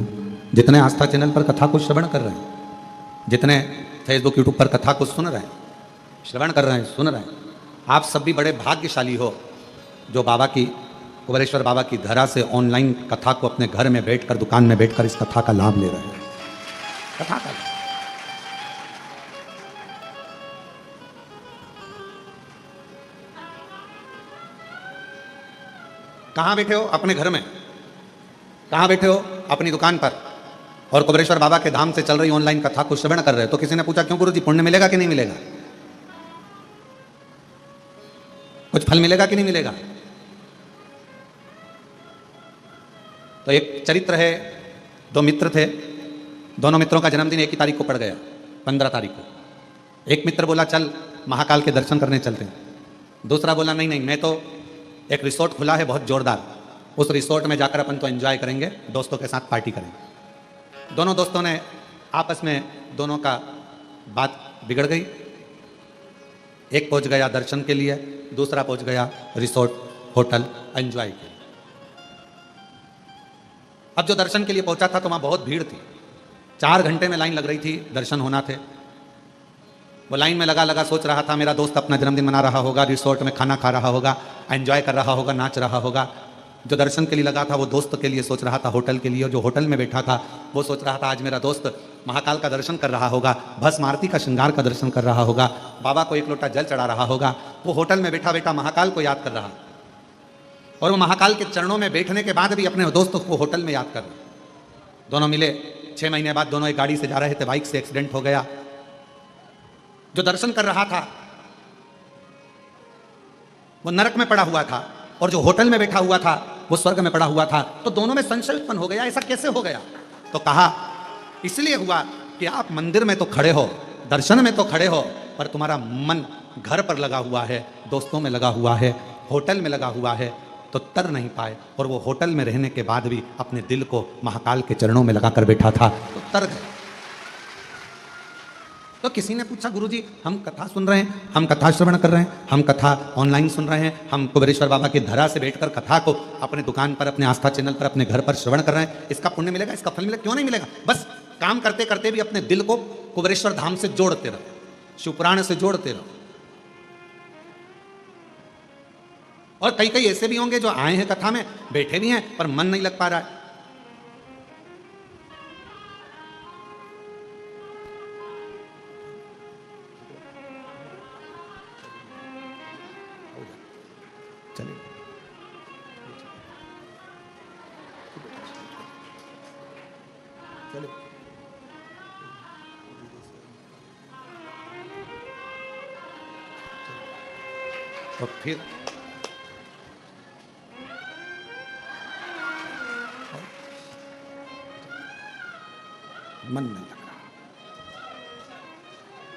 जितने आस्था चैनल पर कथा को श्रवण कर रहे हैं, जितने फेसबुक यूट्यूब पर कथा को सुन रहे हैं, श्रवण कर रहे हैं, सुन रहे हैं, आप सब भी बड़े भाग्यशाली हो जो बाबा की, कुबेरेश्वर बाबा की धरा से ऑनलाइन कथा को अपने घर में बैठकर, दुकान में बैठकर इस कथा का लाभ ले रहे हैं। कथा का कहां बैठे हो? अपने घर में। कहां बैठे हो? अपनी दुकान पर, और कुबेरेश्वर बाबा के धाम से चल रही ऑनलाइन कथा को श्रवण कर रहे हो। तो किसी ने पूछा क्यों गुरुजी, पुण्य मिलेगा कि नहीं मिलेगा? कुछ फल मिलेगा कि नहीं मिलेगा? तो एक चरित्र है, दो मित्र थे, दोनों मित्रों का जन्मदिन एक ही तारीख को पड़ गया, 15 तारीख को। एक मित्र बोला चल महाकाल के दर्शन करने चलते हैं। दूसरा बोला नहीं नहीं, मैं तो, एक रिसोर्ट खुला है बहुत जोरदार, उस रिसोर्ट में जाकर अपन तो एंजॉय करेंगे, दोस्तों के साथ पार्टी करेंगे। दोनों दोस्तों ने आपस में, दोनों का बात बिगड़ गई। एक पहुंच गया दर्शन के लिए, दूसरा पहुंच गया रिसोर्ट होटल एंजॉय के लिए। अब जो दर्शन के लिए पहुंचा था तो वहां बहुत भीड़ थी, 4 घंटे में लाइन लग रही थी, दर्शन होना थे। वो लाइन में लगा लगा सोच रहा था मेरा दोस्त अपना जन्मदिन मना रहा होगा, रिसोर्ट में खाना खा रहा होगा, एंजॉय कर रहा होगा, नाच रहा होगा। जो दर्शन के लिए लगा था वो दोस्त के लिए सोच रहा था, होटल के लिए। और जो होटल में बैठा था वो सोच रहा था आज मेरा दोस्त महाकाल का दर्शन कर रहा होगा, भस्म आरती का श्रृंगार का दर्शन कर रहा होगा, बाबा को एक लोटा जल चढ़ा रहा होगा। वो होटल में बैठा बैठा महाकाल को याद कर रहा, और वो महाकाल के चरणों में बैठने के बाद भी अपने दोस्त को होटल में याद कर रहे। दोनों मिले, 6 महीने बाद दोनों एक गाड़ी से जा रहे थे, बाइक से एक्सीडेंट हो गया। जो दर्शन कर रहा था वो नरक में पड़ा हुआ था, और जो होटल में बैठा हुआ था वो स्वर्ग में पड़ा हुआ था। तो दोनों में संशय उत्पन्न हो गया, ऐसा कैसे हो गया? तो कहा इसलिए हुआ कि आप मंदिर में तो खड़े हो, दर्शन में तो खड़े हो, पर तुम्हारा मन घर पर लगा हुआ है, दोस्तों में लगा हुआ है, होटल में लगा हुआ है, तो तर नहीं पाए। और वो होटल में रहने के बाद भी अपने दिल को महाकाल के चरणों में लगाकर बैठा था, तो तर गए। तो किसी ने पूछा गुरुजी हम कथा सुन रहे हैं, हम कथा श्रवण कर रहे हैं, हम कथा ऑनलाइन सुन रहे हैं, हम कुबेरेश्वर बाबा की धरा से बैठकर कथा को अपने दुकान पर, अपने आस्था चैनल पर, अपने घर पर श्रवण कर रहे हैं, इसका पुण्य मिलेगा, इसका फल मिलेगा? क्यों नहीं मिलेगा? बस काम करते करते भी अपने दिल को कुबेरेश्वर धाम से जोड़ते रहो, शिवपुराण से जोड़ते रहो। और कई कई ऐसे भी होंगे जो आए हैं कथा में, बैठे भी हैं, पर मन नहीं लग पा रहा है। चलिए चलिए, तो फिर मन नहीं लग रहा।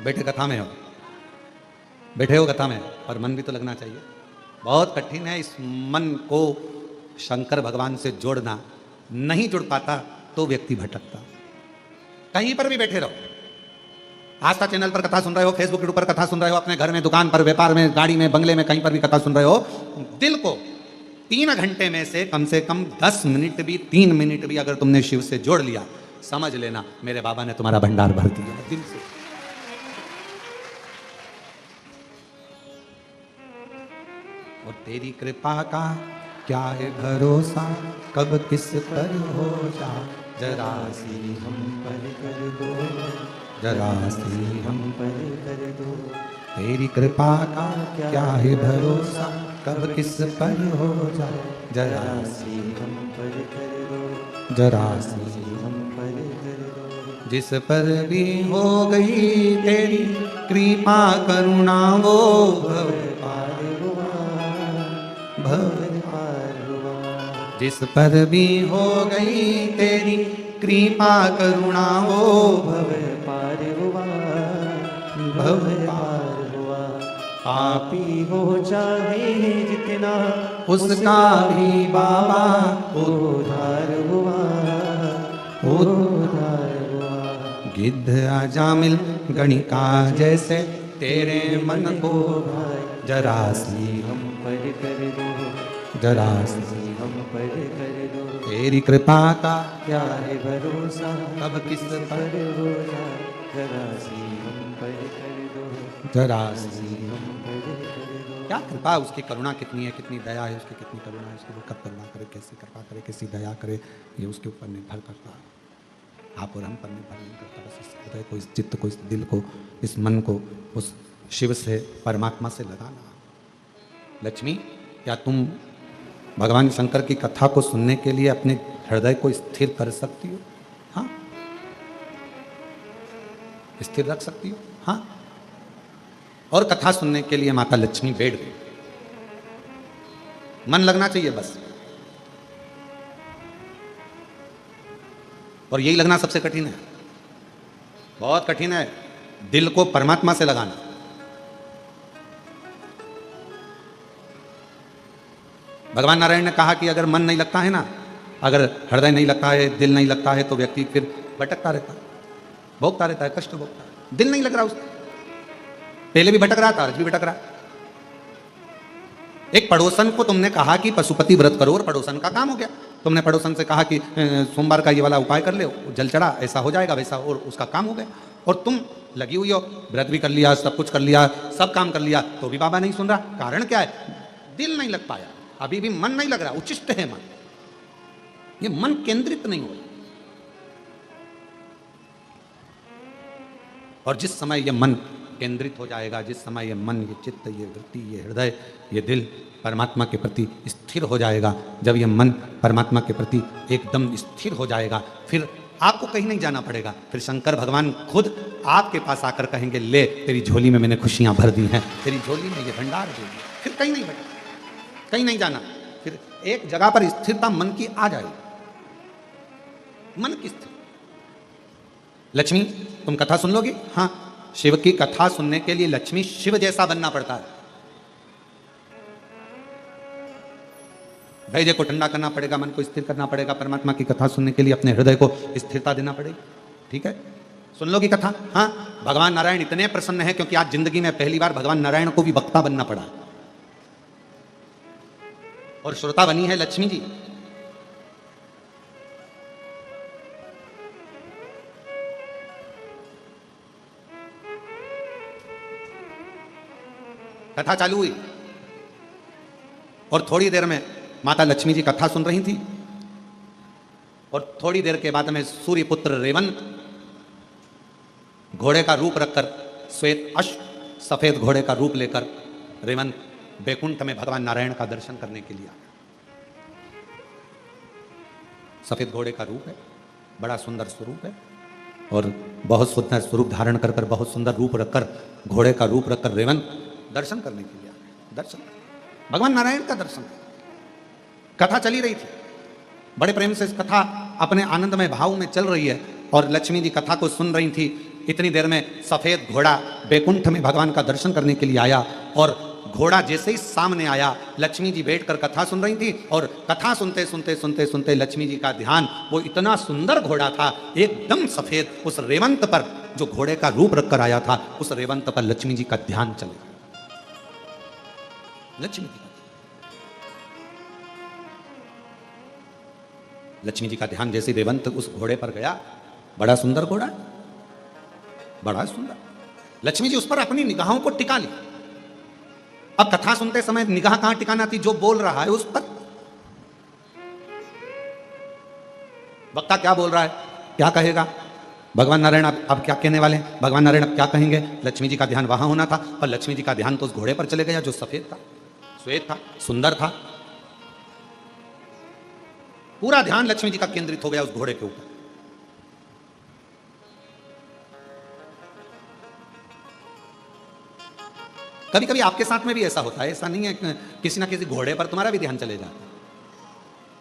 बैठे कथा में हो, बैठे हो कथा में, पर मन भी तो लगना चाहिए। बहुत कठिन है इस मन को शंकर भगवान से जोड़ना, नहीं जुड़ पाता तो व्यक्ति भटकता। कहीं पर भी बैठे रहो, आस्था चैनल पर कथा सुन रहे हो, फेसबुक यूट्यूब पर कथा सुन रहे हो, अपने घर में, दुकान पर, व्यापार में, गाड़ी में, बंगले में, कहीं पर भी कथा सुन रहे हो, दिल को 3 घंटे में से कम 10 मिनट भी, 3 मिनट भी अगर तुमने शिव से जोड़ लिया, समझ लेना मेरे बाबा ने तुम्हारा भंडार भर दिया दिल से। और तेरी कृपा का क्या है भरोसा कब किस पर हो जा, जरा सी हम पर कर दो, जरा सी हम पर कर दो। तेरी कृपा का क्या है भरोसा कब किस पर हो जा, जरा सी हम पर कर दो, जरा सी हम पर कर दो। जिस पर भी हो गई तेरी कृपा करुणा वो भव पार हुआ, भव पार हुआ। जिस पर भी हो गई तेरी कृपा करुणा वो भव पार हुआ, भव पार हुआ। पापी हो चाहे जितना, उसका भी बाबा उद्धार हुआ, उद्धार हुआ। गिद्ध अजामिल गणिका जैसे तेरे मन को भाई जरा सी हम पर कर दो, जरा सी हम पर कर दो। तेरी कृपा का क्या है भरोसा कब किस पर पर हो जा, जरा सी हम पर कर दो, जरा सी हम पर कर दो। क्या कृपा, उसकी करुणा कितनी है, कितनी दया है उसकी, कितनी करुणा है उसकी, वो कब करुणा करे, कैसी कृपा करे, कैसी दया करे, ये उसके ऊपर निर्भर करता है। आप और हम पर निर्भर नहीं करता। बस इस हृदय को, इस चित्त को, इस दिल को, इस मन को उस शिव से, परमात्मा से लगाना। लक्ष्मी, क्या तुम भगवान शंकर की कथा को सुनने के लिए अपने हृदय को स्थिर कर सकती हो? हाँ, स्थिर रख सकती हो? हाँ। और कथा सुनने के लिए माता लक्ष्मी बैठ गई। मन लगना चाहिए बस, और यही लगना सबसे कठिन है, बहुत कठिन है, दिल को परमात्मा से लगाना। भगवान नारायण ने कहा कि अगर मन नहीं लगता है ना, अगर हृदय नहीं लगता है, दिल नहीं लगता है, तो व्यक्ति फिर भटकता रहता है, भोगता रहता है, कष्ट भोगता है। दिल नहीं लग रहा उसका, पहले भी भटक रहा था, आज भी भटक रहा है। एक पड़ोसन को तुमने कहा कि पशुपति व्रत करो, और पड़ोसन का काम हो गया। तुमने पड़ोसन से कहा कि सोमवार का ये वाला उपाय कर ले, जल चढ़ा, ऐसा हो जाएगा वैसा, और उसका काम हो गया। और तुम लगी हुई हो, व्रत भी कर लिया, सब कुछ कर लिया, सब काम कर लिया, तो भी बाबा नहीं सुन रहा। कारण क्या है? दिल नहीं लग पाया, अभी भी मन नहीं लग रहा, उच्चिष्ट है मन, ये मन केंद्रित नहीं हो रहा। और जिस समय ये मन केंद्रित हो जाएगा, जिस समय ये मन, ये चित्त, ये वृत्ति, ये हृदय, ये दिल परमात्मा के प्रति स्थिर हो जाएगा, जब ये मन परमात्मा के प्रति एकदम स्थिर हो जाएगा, फिर आपको कहीं नहीं जाना पड़ेगा। फिर शंकर भगवान खुद आपके पास आकर कहेंगे, ले तेरी झोली में मैंने खुशियां भर दी हैं, तेरी झोली में ये भंडार दे दिया। फिर कहीं नहीं बैठा, कहीं नहीं जाना, फिर एक जगह पर स्थिरता मन की आ जाएगी, मन की स्थिर। लक्ष्मी, तुम कथा सुन लोगी? हाँ, शिव की कथा सुनने के लिए लक्ष्मी शिव जैसा बनना पड़ता है। धैर्य को ठंडा करना पड़ेगा, मन को स्थिर करना पड़ेगा। परमात्मा की कथा सुनने के लिए अपने हृदय को स्थिरता देना पड़ेगी। ठीक है, सुन लो की कथा। हाँ, भगवान नारायण इतने प्रसन्न है क्योंकि आज जिंदगी में पहली बार भगवान नारायण को भी वक्ता बनना पड़ा, और श्रोता बनी है लक्ष्मी जी। कथा चालू हुई, और थोड़ी देर में माता लक्ष्मी जी कथा सुन रही थी, और थोड़ी देर के बाद में सूर्य पुत्र रेवंत घोड़े का रूप रखकर, श्वेत अश्व सफेद घोड़े का रूप लेकर रेवंत बैकुंठ में भगवान नारायण का दर्शन करने के लिए आया। सफेद घोड़े का रूप है, बड़ा सुंदर स्वरूप है, और बहुत सुंदर स्वरूप धारण कर कर, बहुत सुंदर रूप रखकर, घोड़े का रूप रखकर रेवंत दर्शन करने के लिए आ गए। दर्शन, भगवान नारायण का दर्शन। कथा चली रही थी, बड़े प्रेम से इस कथा अपने आनंदमय भाव में चल रही है, और लक्ष्मी जी कथा को सुन रही थी। इतनी देर में सफेद घोड़ा बैकुंठ में भगवान का दर्शन करने के लिए आया, और घोड़ा जैसे ही सामने आया, लक्ष्मी जी बैठकर कथा सुन रही थी, और कथा सुनते सुनते सुनते सुनते लक्ष्मी जी का ध्यान, वो इतना सुंदर घोड़ा था, एकदम सफेद, उस रेवंत पर जो घोड़े का रूप रखकर आया था, उस रेवंत पर लक्ष्मी जी का ध्यान चले गया। लक्ष्मी जी का ध्यान जैसे रेवंत उस घोड़े पर गया, बड़ा सुंदर घोड़ा, बड़ा सुंदर। लक्ष्मी जी उस पर अपनी निगाहों को टिका ली। अब कथा सुनते समय निगाह कहां टिकाना थी? जो बोल रहा है उस पर, वक्ता क्या बोल रहा है, क्या कहेगा, भगवान नारायण अब क्या कहने वाले हैं, भगवान नारायण अब क्या कहेंगे। लक्ष्मी जी का ध्यान वहां होना था, पर लक्ष्मी जी का ध्यान तो उस घोड़े पर चले गया जो सफेद था, श्वेत था, सुंदर था। पूरा ध्यान लक्ष्मी जी का केंद्रित हो गया उस घोड़े के ऊपर। कभी कभी आपके साथ में भी ऐसा होता है, ऐसा नहीं है, किसी ना किसी घोड़े पर तुम्हारा भी ध्यान चले जाता है।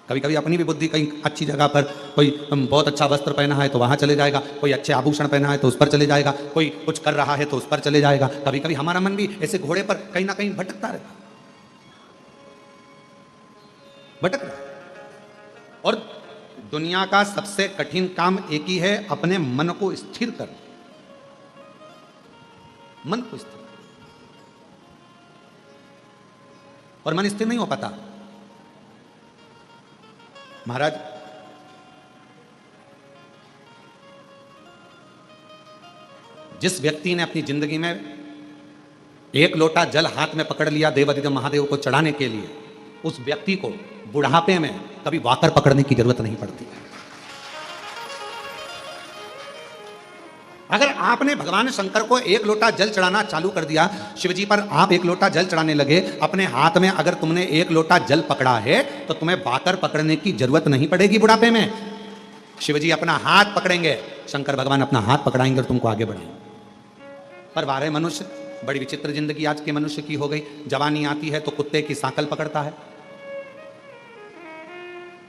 कभी कभी अपनी भी बुद्धि कहीं अच्छी जगह पर, कोई बहुत अच्छा वस्त्र पहना है तो वहां चले जाएगा, कोई अच्छे आभूषण पहना है तो उस पर चले जाएगा, कोई कुछ कर रहा है तो उस पर चले जाएगा। कभी कभी हमारा मन भी ऐसे घोड़े पर कहीं ना कहीं भटकता रहता, भटक रहा। और दुनिया का सबसे कठिन काम एक ही है, अपने मन को स्थिर करना, मन को स्थिर। और मन स्थिर नहीं हो पाता। महाराज, जिस व्यक्ति ने अपनी जिंदगी में एक लोटा जल हाथ में पकड़ लिया देवादिदेव महादेव को चढ़ाने के लिए, उस व्यक्ति को बुढ़ापे में कभी वाकर पकड़ने की जरूरत नहीं पड़ती। अगर आपने भगवान शंकर को एक लोटा जल चढ़ाना चालू कर दिया, शिवजी पर आप एक लोटा जल चढ़ाने लगे, अपने हाथ में अगर तुमने एक लोटा जल पकड़ा है तो तुम्हें वाकर पकड़ने की जरूरत नहीं पड़ेगी बुढ़ापे में। शिवजी अपना हाथ पकड़ेंगे, शंकर भगवान अपना हाथ पकड़ाएंगे और तुमको आगे बढ़ाएंगे। पर वारे मनुष्य, बड़ी विचित्र जिंदगी आज के मनुष्य की हो गई। जवानी आती है तो कुत्ते की सांकल पकड़ता है,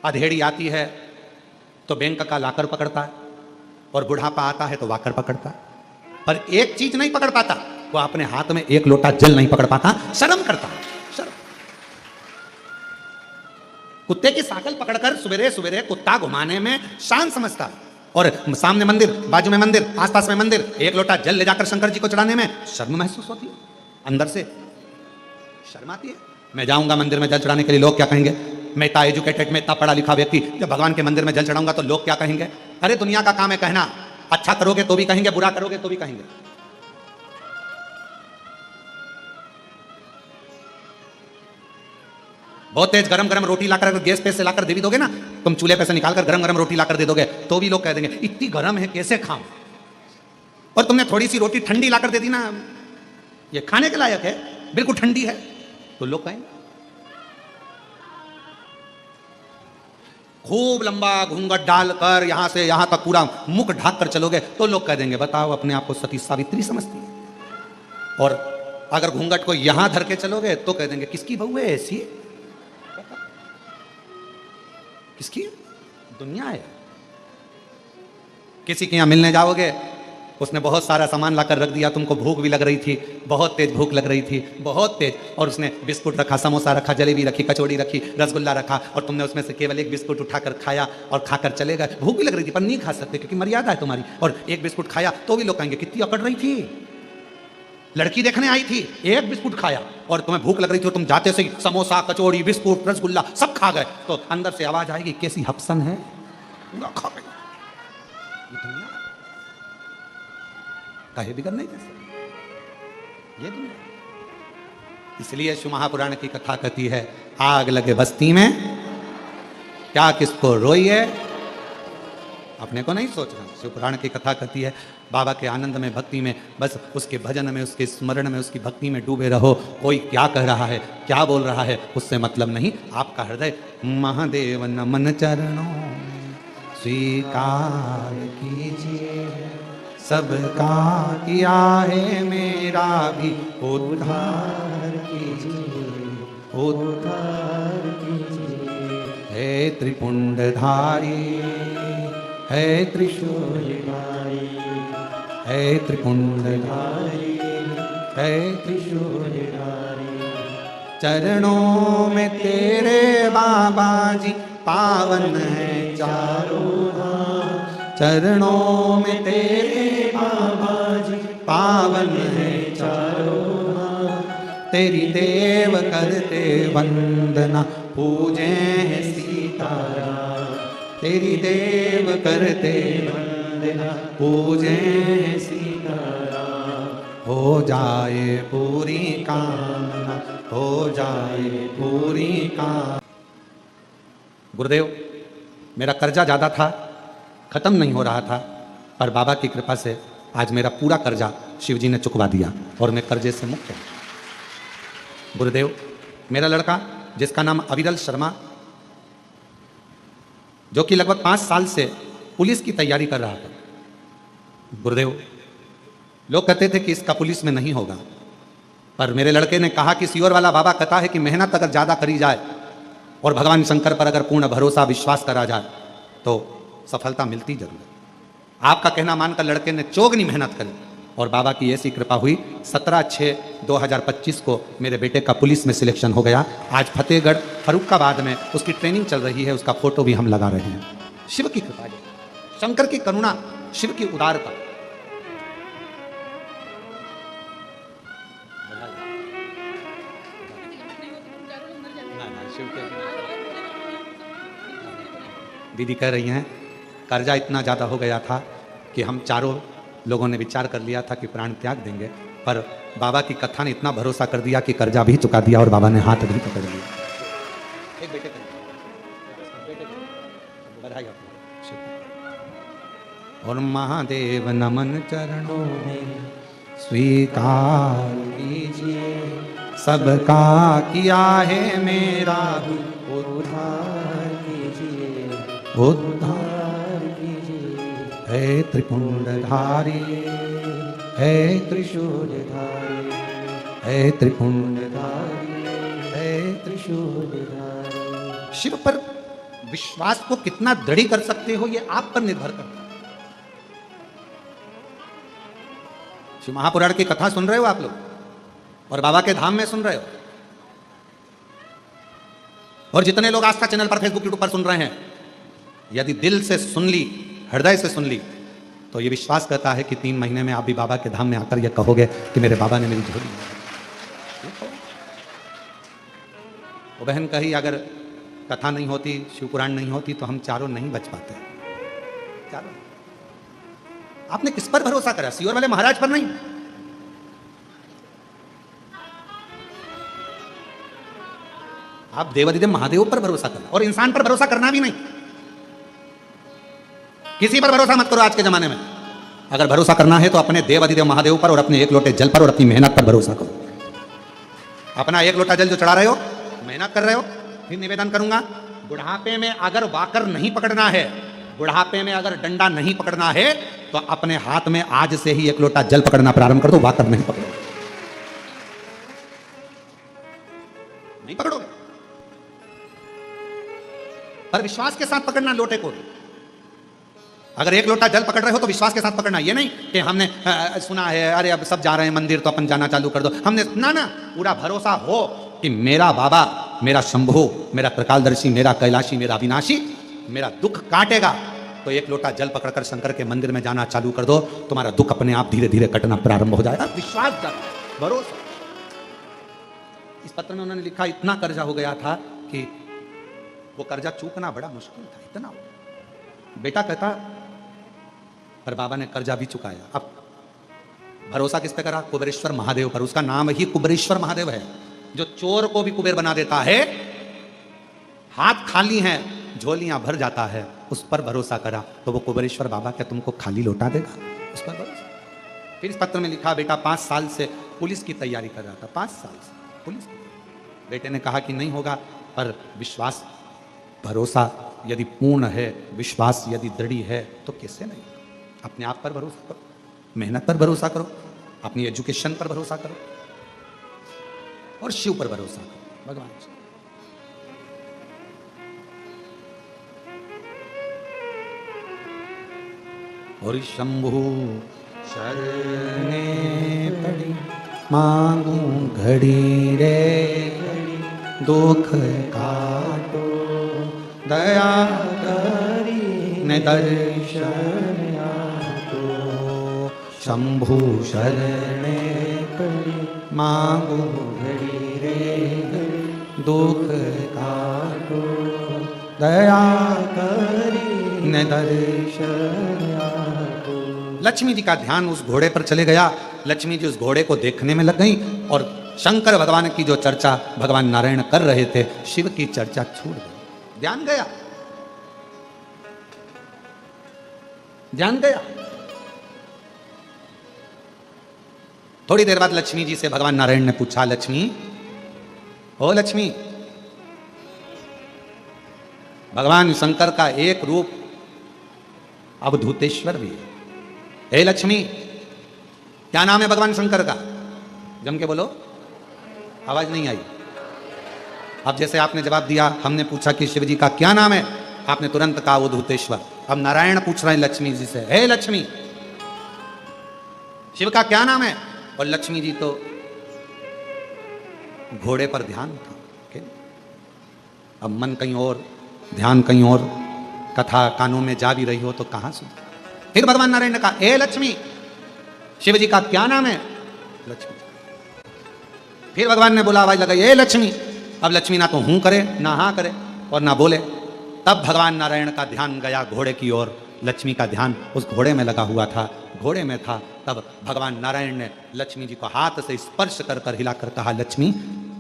अधेड़ी आती है तो बैंक का लाकर पकड़ता है, और बुढ़ापा आता है तो वाकर पकड़ता है। पर एक चीज नहीं पकड़ पाता, वो अपने हाथ में एक लोटा जल नहीं पकड़ पाता, शर्म करता है। शर्म। कुत्ते की सांकल पकड़कर सवेरे सवेरे कुत्ता घुमाने में शान समझता है, और सामने मंदिर, बाजू में मंदिर, आसपास में मंदिर, एक लोटा जल ले जाकर शंकर जी को चढ़ाने में शर्म महसूस होती है, अंदर से शर्म आती है। मैं जाऊंगा मंदिर में जल चढ़ाने के लिए, लोग क्या कहेंगे। मैं इतना एजुकेटेड, मैं इतना पढ़ा लिखा व्यक्ति, जब भगवान के मंदिर में जल चढ़ाऊंगा तो लोग क्या कहेंगे। अरे दुनिया का काम है कहना, अच्छा करोगे तो भी कहेंगे, बुरा करोगे तो भी कहेंगे। बहुत तेज गरम गरम रोटी लाकर गैस पे से लाकर दे भी दोगे ना, तुम चूल्हे पे से निकालकर गरम गरम रोटी लाकर दे दोगे तो भी लोग कह देंगे इतनी गरम है कैसे खाऊं। और तुमने थोड़ी सी रोटी ठंडी लाकर दे दी ना, ये खाने के लायक है, बिल्कुल ठंडी है, तो लोग कहेंगे। खूब लंबा घूंघट डालकर यहां से यहां तक पूरा मुख ढाक कर चलोगे तो लोग कह देंगे बताओ अपने आप को सती सावित्री समझती है। और अगर घूंघट को यहां धर के चलोगे तो कह देंगे किसकी बहू है ऐसी, किसकी दुनिया है। किसी के यहां मिलने जाओगे, उसने बहुत सारा सामान लाकर रख दिया, तुमको भूख भी लग रही थी, बहुत तेज भूख लग रही थी, बहुत तेज, और उसने बिस्कुट रखा, समोसा रखा, जलेबी रखी, कचौड़ी रखी, रसगुल्ला रखा, और तुमने उसमें से केवल एक बिस्कुट उठाकर खाया और खाकर चले गए। भूख भी लग रही थी पर नहीं खा सकते क्योंकि मर्यादा है तुम्हारी, और एक बिस्कुट खाया तो भी लोग कहेंगे कितनी अकड़ रही थी, लड़की देखने आई थी, एक बिस्कुट खाया, और तुम्हें भूख लग रही थी और तुम जाते से समोसा, कचौड़ी, बिस्कुट, रसगुल्ला सब खा गए, तो अंदर से आवाज आएगी कैसी हपसन है, खा गई। कहे बिगड़ नहीं जैसे ये दुनिया। इसलिए शिव महापुराण की कथा कहती है आग लगे बस्ती में क्या किसको रोइए, अपने को नहीं सोचना। शिव पुराण की कथा कहती है बाबा के आनंद में, भक्ति में, बस उसके भजन में, उसके स्मरण में, उसकी भक्ति में डूबे रहो। कोई क्या कह रहा है, क्या बोल रहा है, उससे मतलब नहीं। आपका हृदय महादेव नमन चरणों स्वीकार कीजिए, सबका किया है मेरा भी उद्धार कीजिए, उद्धार कीजिए। है त्रिपुंडधारी, है त्रिशूलधारी, है त्रिपुंडधारी, है त्रिशूलधारी। चरणों में तेरे बाबा जी पावन है चारों धाम, चरणों में तेरे बाबा जी पावन है चारों धाम। तेरी देव करते वंदना पूजे हैं सीताराम, तेरी देव करते वंदना पूजे हैं सीताराम। हो जाए पूरी कामना, हो जाए पूरी कामना। गुरुदेव मेरा कर्जा ज्यादा था, खत्म नहीं हो रहा था, पर बाबा की कृपा से आज मेरा पूरा कर्जा शिव जी ने चुकवा दिया और मैं कर्जे से मुक्त हूं। गुरुदेव, मेरा लड़का जिसका नाम अविरल शर्मा, जो कि लगभग 5 साल से पुलिस की तैयारी कर रहा था। गुरुदेव, लोग कहते थे कि इसका पुलिस में नहीं होगा, पर मेरे लड़के ने कहा कि सीवर वाला बाबा कहता है कि मेहनत अगर ज़्यादा करी जाए और भगवान शंकर पर अगर पूर्ण भरोसा विश्वास करा जाए तो सफलता मिलती जरूर है। आपका कहना मानकर लड़के ने चौगनी मेहनत करी और बाबा की ऐसी कृपा हुई, 17/6/2025 को मेरे बेटे का पुलिस में सिलेक्शन हो गया। आज फतेहगढ़ फरुखाबाद में उसकी ट्रेनिंग चल रही है, उसका फोटो भी हम लगा रहे हैं। शिव की कृपा, शंकर की करुणा, शिव की उदारता। दीदी कह रही हैं कर्जा इतना ज़्यादा हो गया था कि हम चारों लोगों ने विचार कर लिया था कि प्राण त्याग देंगे, पर बाबा की कथा ने इतना भरोसा कर दिया कि कर्जा भी चुका दिया और बाबा ने हाथ भी पकड़ लिया। एक बेटे और महादेव नमन चरणों में स्वीकार कीजिए, सबका किया है मेरा उद्धार कीजिए, उद्धार कीजिए। है त्रिपुंडधारी, है त्रिशूलधारी, है त्रिपुंडधारी, है त्रिशूलधारी। शिव पर विश्वास को कितना दृढ़ कर सकते हो ये आप पर निर्भर करता है। शिव महापुराण की कथा सुन रहे हो आप लोग और बाबा के धाम में सुन रहे हो, और जितने लोग आस्था चैनल पर, फेसबुक, यूट्यूब पर सुन रहे हैं, यदि दिल से सुन ली, हृदय से सुन ली, तो ये विश्वास करता है कि 3 महीने में आप भी बाबा के धाम में आकर यह कहोगे कि मेरे बाबा ने मेरी झोली। वो बहन कही अगर कथा नहीं होती, शिव पुराण नहीं होती तो हम चारों नहीं बच पाते। चारों आपने किस पर भरोसा करा? सीवर वाले महाराज पर नहीं। आप देवाधिदेव महादेव पर भरोसा करना, और इंसान पर भरोसा करना भी नहीं। किसी पर भरोसा मत करो आज के जमाने में। अगर भरोसा करना है तो अपने देवाधिदेव महादेव पर और अपने 1 लोटे जल पर और अपनी मेहनत पर भरोसा करो। अपना 1 लोटा जल जो चढ़ा रहे हो, मेहनत कर रहे हो, फिर निवेदन करूंगा, बुढ़ापे में अगर वाकर नहीं पकड़ना है, बुढ़ापे में अगर डंडा नहीं पकड़ना है, तो अपने हाथ में आज से ही 1 लोटा जल पकड़ना प्रारंभ कर दो। वाकर नहीं पकड़ो, नहीं पकड़ोगे, पर विश्वास के साथ पकड़ना लोटे को। अगर 1 लोटा जल पकड़ रहे हो तो विश्वास के साथ पकड़ना। ये नहीं कि हमने सुना है, अरे अब सब जा रहे हैं मंदिर तो अपन जाना चालू कर दो। हमने ना, पूरा भरोसा हो कि मेरा बाबा, मेरा शंभु, मेरा त्रिकालदर्शी, मेरा कैलाशी, मेरा अविनाशी मेरा दुख काटेगा, तो 1 लोटा जल पकड़कर शंकर के मंदिर में जाना चालू कर दो। तुम्हारा दुख अपने आप धीरे धीरे कटना प्रारंभ हो जाएगा। विश्वास, भरोसा। इस पत्र में उन्होंने लिखा इतना कर्जा हो गया था कि वो कर्जा चूकना बड़ा मुश्किल था, इतना। बेटा कहता पर बाबा ने कर्जा भी चुकाया। अब भरोसा किस पे करा? कुबेरेश्वर महादेव पर। उसका नाम ही कुबेरेश्वर महादेव है, जो चोर को भी कुबेर बना देता है। हाथ खाली हैं, झोलियां भर जाता है, उस पर भरोसा करा तो वो कुबेरेश्वर बाबा क्या तुमको खाली लौटा देगा? उस पर भरोसा। फिर इस पत्र में लिखा बेटा 5 साल से पुलिस की तैयारी कर रहा था, 5 साल से पुलिस की। बेटे ने कहा कि नहीं होगा, पर विश्वास, भरोसा यदि पूर्ण है, विश्वास यदि दृढ़ है तो कैसे नहीं। अपने आप पर भरोसा करो, मेहनत पर भरोसा करो, अपनी एजुकेशन पर भरोसा करो और शिव पर भरोसा करो, भगवान जी। और शंभु शरणे पड़ी मांगू घड़ी रे घड़ी, दुख काटो दया करी ने दर्शन आतो। शंभु शरणे पड़ी मांगू घड़ी रे घड़ी, दुख काटो दया करी ने दर्शन आतो। लक्ष्मी जी का ध्यान उस घोड़े पर चले गया। लक्ष्मी जी उस घोड़े को देखने में लग गई और शंकर भगवान की जो चर्चा भगवान नारायण कर रहे थे, शिव की चर्चा छूट गई, ध्यान गया। ध्यान गया। थोड़ी देर बाद लक्ष्मी जी से भगवान नारायण ने पूछा, लक्ष्मी, ओ लक्ष्मी, भगवान शंकर का एक रूप अवधूतेश्वर भी है। हे लक्ष्मी, क्या नाम है भगवान शंकर का? जम के बोलो। आवाज नहीं आई। अब जैसे आपने जवाब दिया, हमने पूछा कि शिव जी का क्या नाम है, आपने तुरंत कहा अवधूतेश्वर। अब नारायण पूछ रहे हैं लक्ष्मी जी से, हे लक्ष्मी, शिव का क्या नाम है? और लक्ष्मी जी तो घोड़े पर ध्यान था। अब मन कहीं और, ध्यान कहीं और, कथा कानों में जा भी रही हो तो कहां सुन। फिर भगवान नारायण ने कहा, ए लक्ष्मी, शिव जी का क्या नाम है? लक्ष्मी। फिर भगवान ने बोला, आवाज लगाई, ए लक्ष्मी। अब लक्ष्मी ना तो हूं करे, ना हाँ करे और ना बोले। तब भगवान नारायण का ध्यान गया घोड़े की ओर। लक्ष्मी का ध्यान उस घोड़े में लगा हुआ था, घोड़े में था। तब भगवान नारायण ने लक्ष्मी जी को हाथ से स्पर्श कर कर हिलाकर कहा, लक्ष्मी,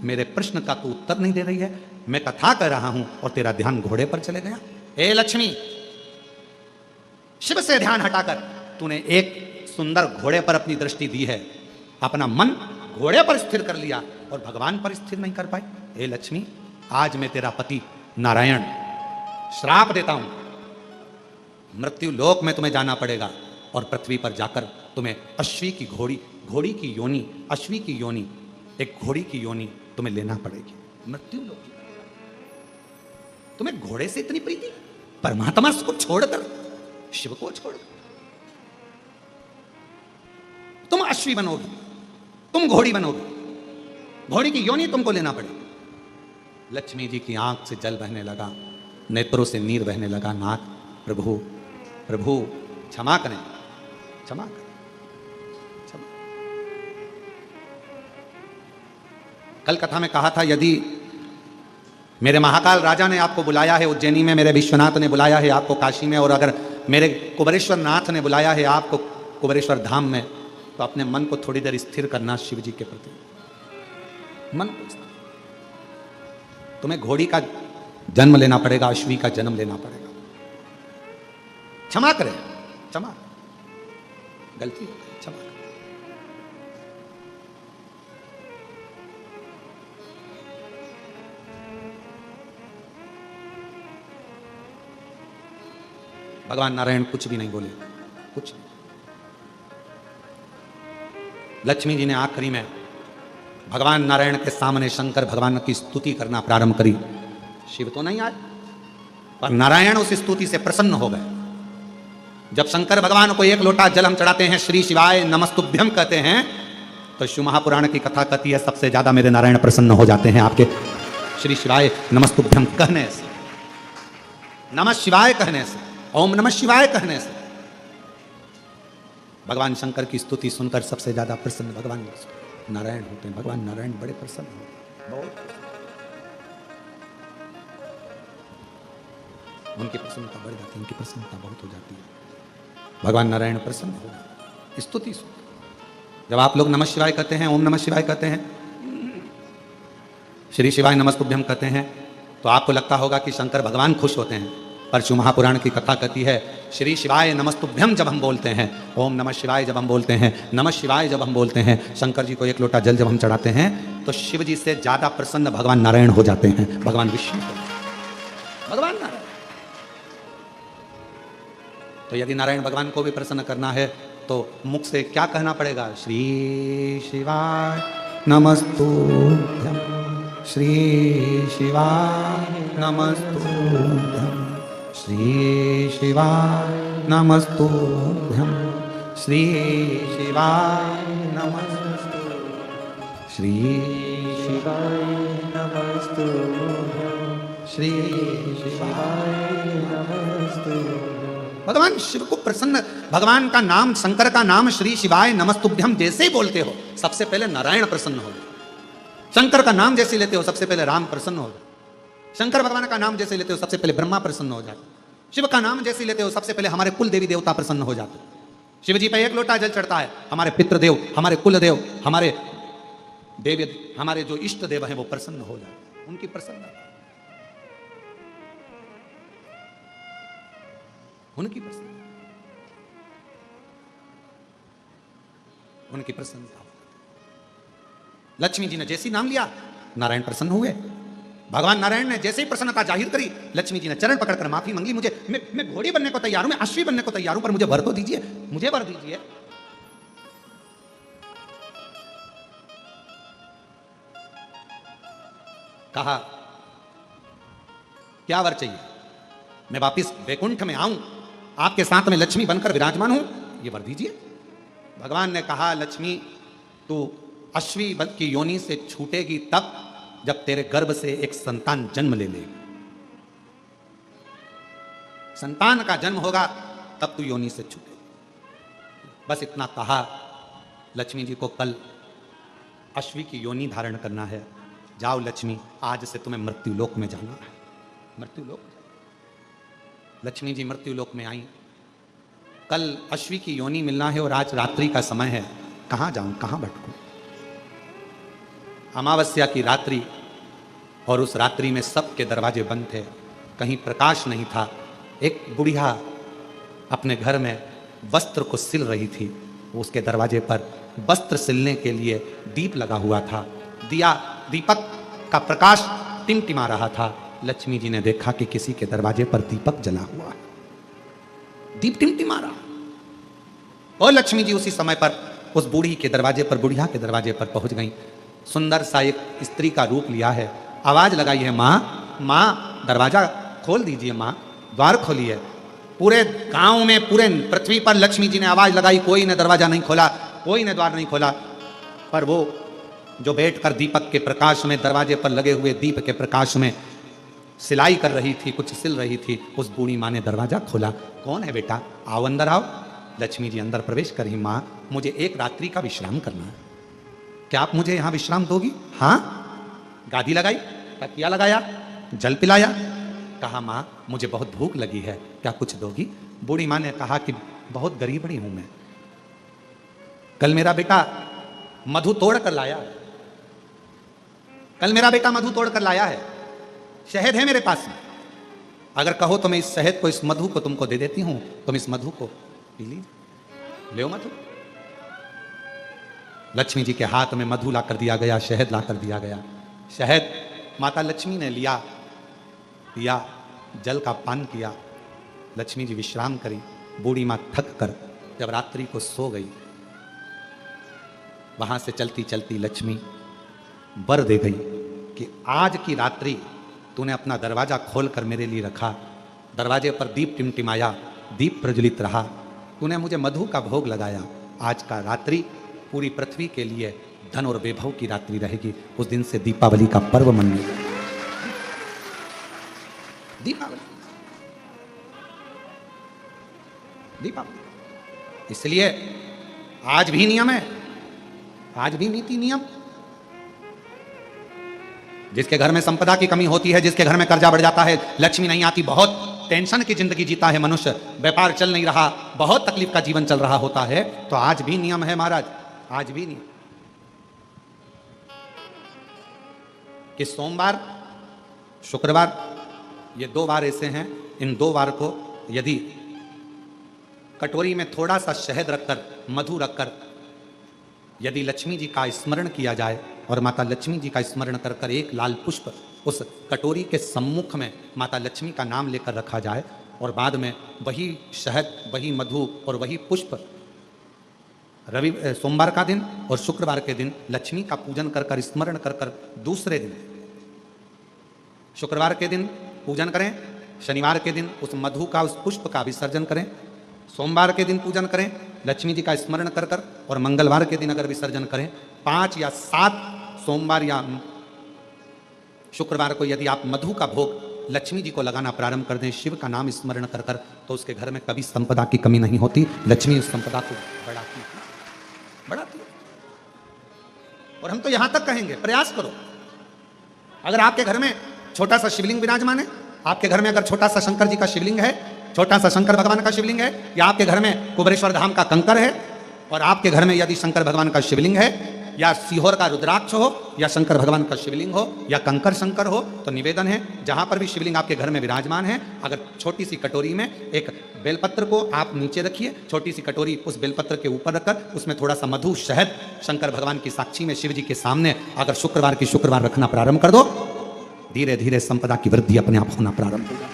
मेरे प्रश्न का तू उत्तर नहीं दे रही है, मैं कथा कर रहा हूं और तेरा ध्यान घोड़े पर चले गया। ए लक्ष्मी, शिव से ध्यान हटाकर तूने एक सुंदर घोड़े पर अपनी दृष्टि दी है, अपना मन घोड़े पर स्थिर कर लिया और भगवान पर स्थिर नहीं कर पाई। हे लक्ष्मी, आज मैं तेरा पति नारायण श्राप देता हूं, मृत्यु लोक में तुम्हें जाना पड़ेगा और पृथ्वी पर जाकर तुम्हें अश्वी की घोड़ी की योनि, अश्वी की योनि, एक घोड़ी की योनि तुम्हें लेना पड़ेगी। मृत्यु लोक, तुम्हें घोड़े से इतनी प्रीति, परमात्मा को छोड़कर, शिव को छोड़कर तुम अश्वी बनोगी, तुम घोड़ी बनोगी, घोड़ी की योनि तुमको लेना पड़ेगी। लक्ष्मी जी की आंख से जल बहने लगा, नेत्रों से नीर बहने लगा। नाथ, प्रभु, प्रभु क्षमा करें, क्षमा करें, क्षमा। कल कथा में कहा था, यदि मेरे महाकाल राजा ने आपको बुलाया है उज्जैनी में, मेरे विश्वनाथ ने बुलाया है आपको काशी में, और अगर मेरे कुबेरेश्वर नाथ ने बुलाया है आपको कुबेरेश्वर धाम में, तो अपने मन को थोड़ी देर स्थिर करना शिव जी के प्रति। मन को स्थिर। तुम्हें घोड़ी का जन्म लेना पड़ेगा, अश्वी का जन्म लेना पड़ेगा। क्षमा करें, क्षमा, गलती हो गई, क्षमा करें। भगवान नारायण कुछ भी नहीं बोले, कुछ नहीं। लक्ष्मी जी ने आखिरी में भगवान नारायण के सामने शंकर भगवान की स्तुति करना प्रारंभ करी। शिव तो नहीं आए, पर नारायण उस स्तुति से प्रसन्न हो गए। जब शंकर भगवान को एक लोटा जल हम चढ़ाते हैं, श्री शिवाय नमस्तुभ्यम कहते हैं, तो शिव महापुराण की कथा कहती है सबसे ज्यादा मेरे नारायण प्रसन्न हो जाते हैं आपके श्री शिवाय नमस्तुभ्यम कहने से, नमः शिवाय कहने से, ओम नमः शिवाय कहने से। भगवान शंकर की स्तुति सुनकर सबसे ज्यादा प्रसन्न भगवान नारायण होते हैं। भगवान नारायण बड़े प्रसन्न होते हैं, बहुत। उनकी प्रसन्नता बढ़ जाती है, उनकी प्रसन्नता बहुत हो जाती है। भगवान नारायण प्रसन्न हो जाते, स्तुति सुन। जब आप लोग नमः शिवाय कहते हैं, ओम नमः शिवाय कहते हैं, श्री शिवाय नमस्तुभ्यम कहते हैं, तो आपको लगता होगा कि शंकर भगवान खुश होते हैं। पर शिव महापुराण की कथा कहती है, श्री शिवाय नमस्तुभ्यम जब हम बोलते हैं, ओम नमः शिवाय जब हम बोलते हैं, नमः शिवाय जब हम बोलते हैं, शंकर जी को एक लोटा जल जब हम चढ़ाते हैं, तो शिव जी से ज्यादा प्रसन्न भगवान नारायण हो जाते हैं, भगवान विष्णु, भगवान नारायण। तो यदि नारायण भगवान को भी प्रसन्न करना है तो मुख से क्या कहना पड़ेगा? श्री शिवाय नमस्तुभ्यम, श्री शिवाय नमस्तुभ्यम, श्री शिवाय नमस्तुभ्यम, श्री शिवाय नमस्तुभ्यम, श्री शिवाय नमस्तुभ्यम, श्री शिवाय नमस्तुभ्यम। भगवान शिव को प्रसन्न, भगवान का नाम, शंकर का नाम श्री शिवाय नमस्तुभ्यम जैसे ही बोलते हो, सबसे पहले नारायण प्रसन्न हो जाए। शंकर का नाम जैसे लेते हो, सबसे पहले राम प्रसन्न हो जाए। शंकर भगवान का नाम जैसे लेते हो, सबसे पहले ब्रह्मा प्रसन्न हो जाते। शिव का नाम जैसे लेते हो, सबसे पहले हमारे कुल देवी देवता प्रसन्न हो जाते। शिव जी पे एक लोटा जल चढ़ता है, हमारे पितृदेव, हमारे कुल देव, हमारे देव, हमारे जो इष्ट देव हैं वो प्रसन्न हो जाते। उनकी प्रसन्नता, उनकी प्रसन्नता। उनकी प्रसन्नता। लक्ष्मी जी ने जैसे ही नाम लिया, नारायण प्रसन्न हुए। भगवान नारायण ने जैसे ही प्रसन्नता जाहिर करी, लक्ष्मी जी ने चरण पकड़कर माफी मांगी। मैं घोड़ी बनने को तैयार हूं, मैं अश्वी बनने को तैयार हूं, पर मुझे वर तो दीजिए, मुझे वर दीजिए। कहा क्या वर चाहिए? मैं वापिस वैकुंठ में आऊं, आपके साथ में लक्ष्मी बनकर विराजमान हूं, ये वर दीजिए। भगवान ने कहा, लक्ष्मी तू अश्वी की योनि से छूटेगी तब जब तेरे गर्भ से एक संतान जन्म ले लेगी। संतान का जन्म होगा तब तू योनि से छूटेगी। बस इतना कहा। लक्ष्मी जी को कल अश्वी की योनि धारण करना है। जाओ लक्ष्मी, आज से तुम्हें मृत्युलोक में जाना है। मृत्युलोक। लक्ष्मी जी मृत्युलोक में आई। कल अश्वी की योनि मिलना है और आज रात्रि का समय है। कहां जाऊं, कहां भटकूं? अमावस्या की रात्रि, और उस रात्रि में सबके दरवाजे बंद थे, कहीं प्रकाश नहीं था। एक बुढ़िया अपने घर में वस्त्र को सिल रही थी। उसके दरवाजे पर वस्त्र सिलने के लिए दीप लगा हुआ था। दीपक का प्रकाश टिमटिमा रहा था। लक्ष्मी जी ने देखा कि किसी के दरवाजे पर दीपक जला हुआ है, दीप टिमटिमा रहा। और लक्ष्मी जी उसी समय पर उस बूढ़ी के दरवाजे पर, बुढ़िया के दरवाजे पर पहुंच गई। सुंदर सा एक स्त्री का रूप लिया है। आवाज लगाई है, माँ माँ दरवाजा खोल दीजिए, माँ द्वार खोलिए। पूरे गांव में, पूरे पृथ्वी पर लक्ष्मी जी ने आवाज लगाई, कोई ने दरवाजा नहीं खोला, कोई ने द्वार नहीं खोला। पर वो जो बैठकर दीपक के प्रकाश में, दरवाजे पर लगे हुए दीप के प्रकाश में सिलाई कर रही थी, कुछ सिल रही थी, उस बूढ़ी माँ ने दरवाजा खोला। कौन है बेटा? आओ अंदर आओ। लक्ष्मी जी अंदर प्रवेश करी। माँ मुझे एक रात्रि का विश्राम करना है, क्या आप मुझे यहां विश्राम दोगी? हाँ। गादी लगाई, तकिया लगाया, जल पिलाया। कहा माँ मुझे बहुत भूख लगी है, क्या कुछ दोगी? बूढ़ी माँ ने कहा कि बहुत गरीबड़ी हूं मैं, कल मेरा बेटा मधु तोड़ कर लाया, कल मेरा बेटा मधु तोड़ कर लाया है, शहद है मेरे पास में, अगर कहो तो मैं इस शहद को, इस मधु को तुमको दे देती हूं, तुम इस मधु को पी लीजिए, ले मधु। लक्ष्मी जी के हाथ में मधु ला कर दिया गया, शहद ला कर दिया गया। शहद माता लक्ष्मी ने लिया, पिया, जल का पान किया। लक्ष्मी जी विश्राम करी। बूढ़ी माँ थक कर जब रात्रि को सो गई, वहां से चलती चलती लक्ष्मी वर दे गई कि आज की रात्रि तूने अपना दरवाजा खोलकर मेरे लिए रखा, दरवाजे पर दीप टिमटिमाया, दीप प्रज्वलित रहा, तूने मुझे मधु का भोग लगाया। आज का रात्रि पूरी पृथ्वी के लिए धन और वैभव की रात्रि रहेगी। उस दिन से दीपावली का पर्व मनने लगा। दीपावली, दीपावली। इसलिए आज भी नियम है, आज भी नीति नियम। जिसके घर में संपदा की कमी होती है, जिसके घर में कर्जा बढ़ जाता है, लक्ष्मी नहीं आती, बहुत टेंशन की जिंदगी जीता है मनुष्य, व्यापार चल नहीं रहा, बहुत तकलीफ का जीवन चल रहा होता है, तो आज भी नियम है महाराज, आज भी नियम कि सोमवार, शुक्रवार, ये 2 बार ऐसे हैं, इन 2 बार को यदि कटोरी में थोड़ा सा शहद रखकर, मधु रखकर यदि लक्ष्मी जी का स्मरण किया जाए और माता लक्ष्मी जी का स्मरण कर कर एक लाल पुष्प उस कटोरी के सम्मुख में माता लक्ष्मी का नाम लेकर रखा जाए और बाद में वही शहद, वही मधु और वही पुष्प सोमवार का दिन और शुक्रवार के दिन लक्ष्मी का पूजन कर कर, स्मरण कर कर, दूसरे दिन शुक्रवार के दिन पूजन करें, शनिवार के दिन उस मधु का, उस पुष्प का विसर्जन करें, सोमवार के दिन पूजन करें लक्ष्मी जी का स्मरण कर कर, और मंगलवार के दिन अगर विसर्जन करें, 5 या 7 सोमवार या शुक्रवार को यदि आप मधु का भोग लक्ष्मी जी को लगाना प्रारंभ कर दें, शिव का नाम स्मरण कर कर, तो उसके घर में कभी संपदा की कमी नहीं होती। लक्ष्मी उस संपदा को बढ़ाती बढ़ाती। और हम तो यहां तक कहेंगे, प्रयास करो, अगर आपके घर में छोटा सा शिवलिंग विराजमान है, आपके घर में अगर छोटा सा शंकर जी का शिवलिंग है, छोटा सा शंकर भगवान का शिवलिंग है, या आपके घर में कुबेरेश्वर धाम का कंकर है, और आपके घर में यदि शंकर भगवान का शिवलिंग है, या सीहोर का रुद्राक्ष हो या शंकर भगवान का शिवलिंग हो या कंकर शंकर हो, तो निवेदन है जहां पर भी शिवलिंग आपके घर में विराजमान है, अगर छोटी सी कटोरी में एक बेलपत्र को आप नीचे रखिए, छोटी सी कटोरी उस बेलपत्र के ऊपर रखकर उसमें थोड़ा सा मधु शहद शंकर भगवान की साक्षी में शिव जी के सामने अगर शुक्रवार रखना प्रारंभ कर दो, धीरे धीरे संपदा की वृद्धि अपने आप होना प्रारंभ हो जाए।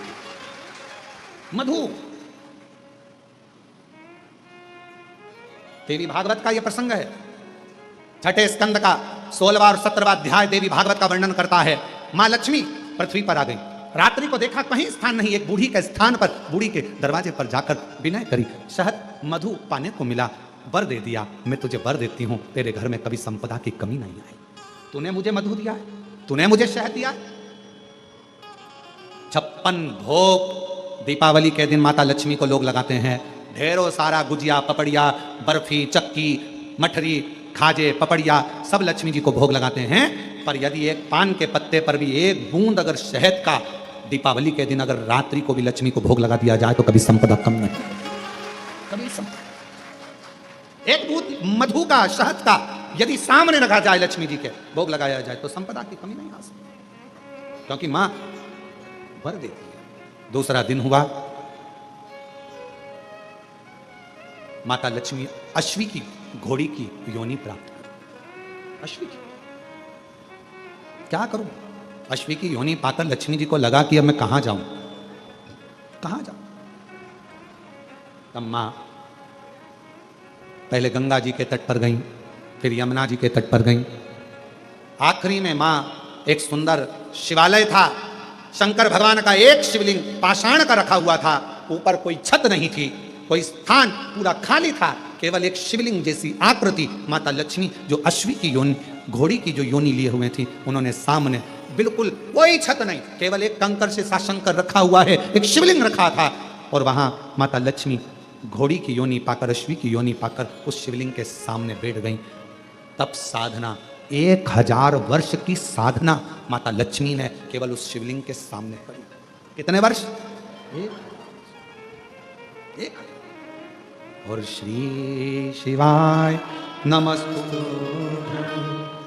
मधु, देवी भागवत का यह प्रसंग है, छठे स्कंद का 16वां और 17वां अध्याय देवी भागवत का वर्णन करता है। मां लक्ष्मी पृथ्वी पर आ गई, रात्रि को देखा कहीं स्थान नहीं, एक बूढ़ी के स्थान पर, बूढ़ी के दरवाजे पर जाकर विनय करी, शहद मधु पाने को मिला, वर दे दिया, मैं तुझे वर देती हूं, तेरे घर में कभी संपदा की कमी नहीं आई। तूने मुझे मधु दिया है, तूने मुझे शहद दिया है। 56 भोग दीपावली के दिन माता लक्ष्मी को लोग लगाते हैं, ढेरों सारा गुजिया, पपड़िया, बर्फी, चक्की, मठरी, खाजे, पपड़िया सब लक्ष्मी जी को भोग लगाते हैं। पर यदि एक पान के पत्ते पर भी एक बूंद अगर शहद का दीपावली के दिन अगर रात्रि को भी लक्ष्मी को भोग लगा दिया जाए तो कभी संपदा कम नहीं, कभी संपदा। एक बूंद मधु का, शहद का यदि सामने रखा जाए लक्ष्मी जी के, भोग लगाया जाए तो संपदा की कमी नहीं आ सकती, क्योंकि मां वर देती है। दूसरा दिन हुआ, माता लक्ष्मी अश्वी की घोड़ी की योनि प्राप्त कर। अश्वी की क्या करूं, अश्वी की योनि पाकर लक्ष्मी जी को लगा कि अब मैं कहां जाऊं, कहां जाऊं। तब मां पहले गंगा जी के तट पर गई, फिर यमुना जी के तट पर गई, आखिरी में मां एक सुंदर शिवालय था, शंकर भगवान का एक शिवलिंग पाषाण का रखा हुआ था, ऊपर कोई छत नहीं थी, कोई स्थान पूरा खाली था, केवल एक शिवलिंग जैसी आकृति माता लक्ष्मी जो अश्वी की योनि, घोड़ी की जो योनि लिए हुए थी, उन्होंने सामने, बिल्कुल कोई छत नहीं, केवल एक कंकर से साशंकर रखा हुआ है, एक शिवलिंग रखा था, और वहां माता लक्ष्मी घोड़ी की योनि पाकर, अश्वी की योनि पाकर उस शिवलिंग के सामने बैठ गई। तब साधना, 1000 वर्ष की साधना माता लक्ष्मी ने केवल उस शिवलिंग के सामने करी। कितने वर्ष? एक। और श्री शिवाय नमस्तु,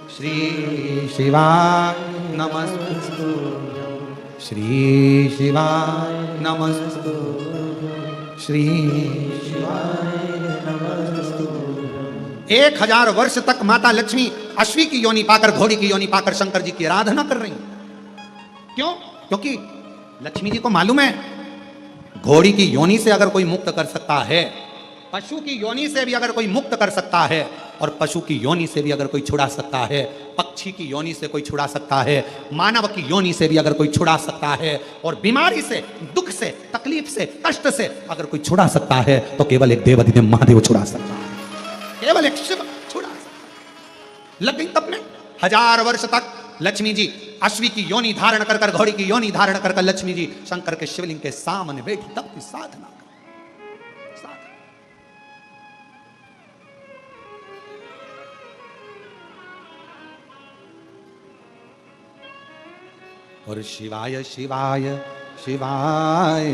श्री शिवाय नमस्तु, श्री शिवाय नमस्तु, श्री शिवाय नमस्तु। 1000 वर्ष तक माता लक्ष्मी अश्वी की योनि पाकर, घोड़ी की योनि पाकर शंकर जी की आराधना कर रही। क्यों? क्योंकि लक्ष्मी जी को मालूम है घोड़ी की योनि से अगर कोई मुक्त कर सकता है, पशु की योनि से भी अगर कोई मुक्त कर सकता है, और पशु की योनि से भी अगर कोई छुड़ा सकता है, पक्षी की योनि से कोई छुड़ा सकता है, मानव की योनि से भी अगर कोई छुड़ा सकता है, और बीमारी से, दुख से, तकलीफ से, कष्ट से अगर कोई छुड़ा सकता है, तो केवल एक देवाधिदेव महादेव छुड़ा सकता है, केवल एक शिव छुड़ा सकता है। लेकिन तब में 1000 वर्ष तक लक्ष्मी जी अश्वी की योनि धारण कर कर, घोड़ी की योनि धारण कर कर लक्ष्मी जी शंकर के शिवलिंग के सामने बैठी, तब की साधना। और शिवाय शिवाय शिवाय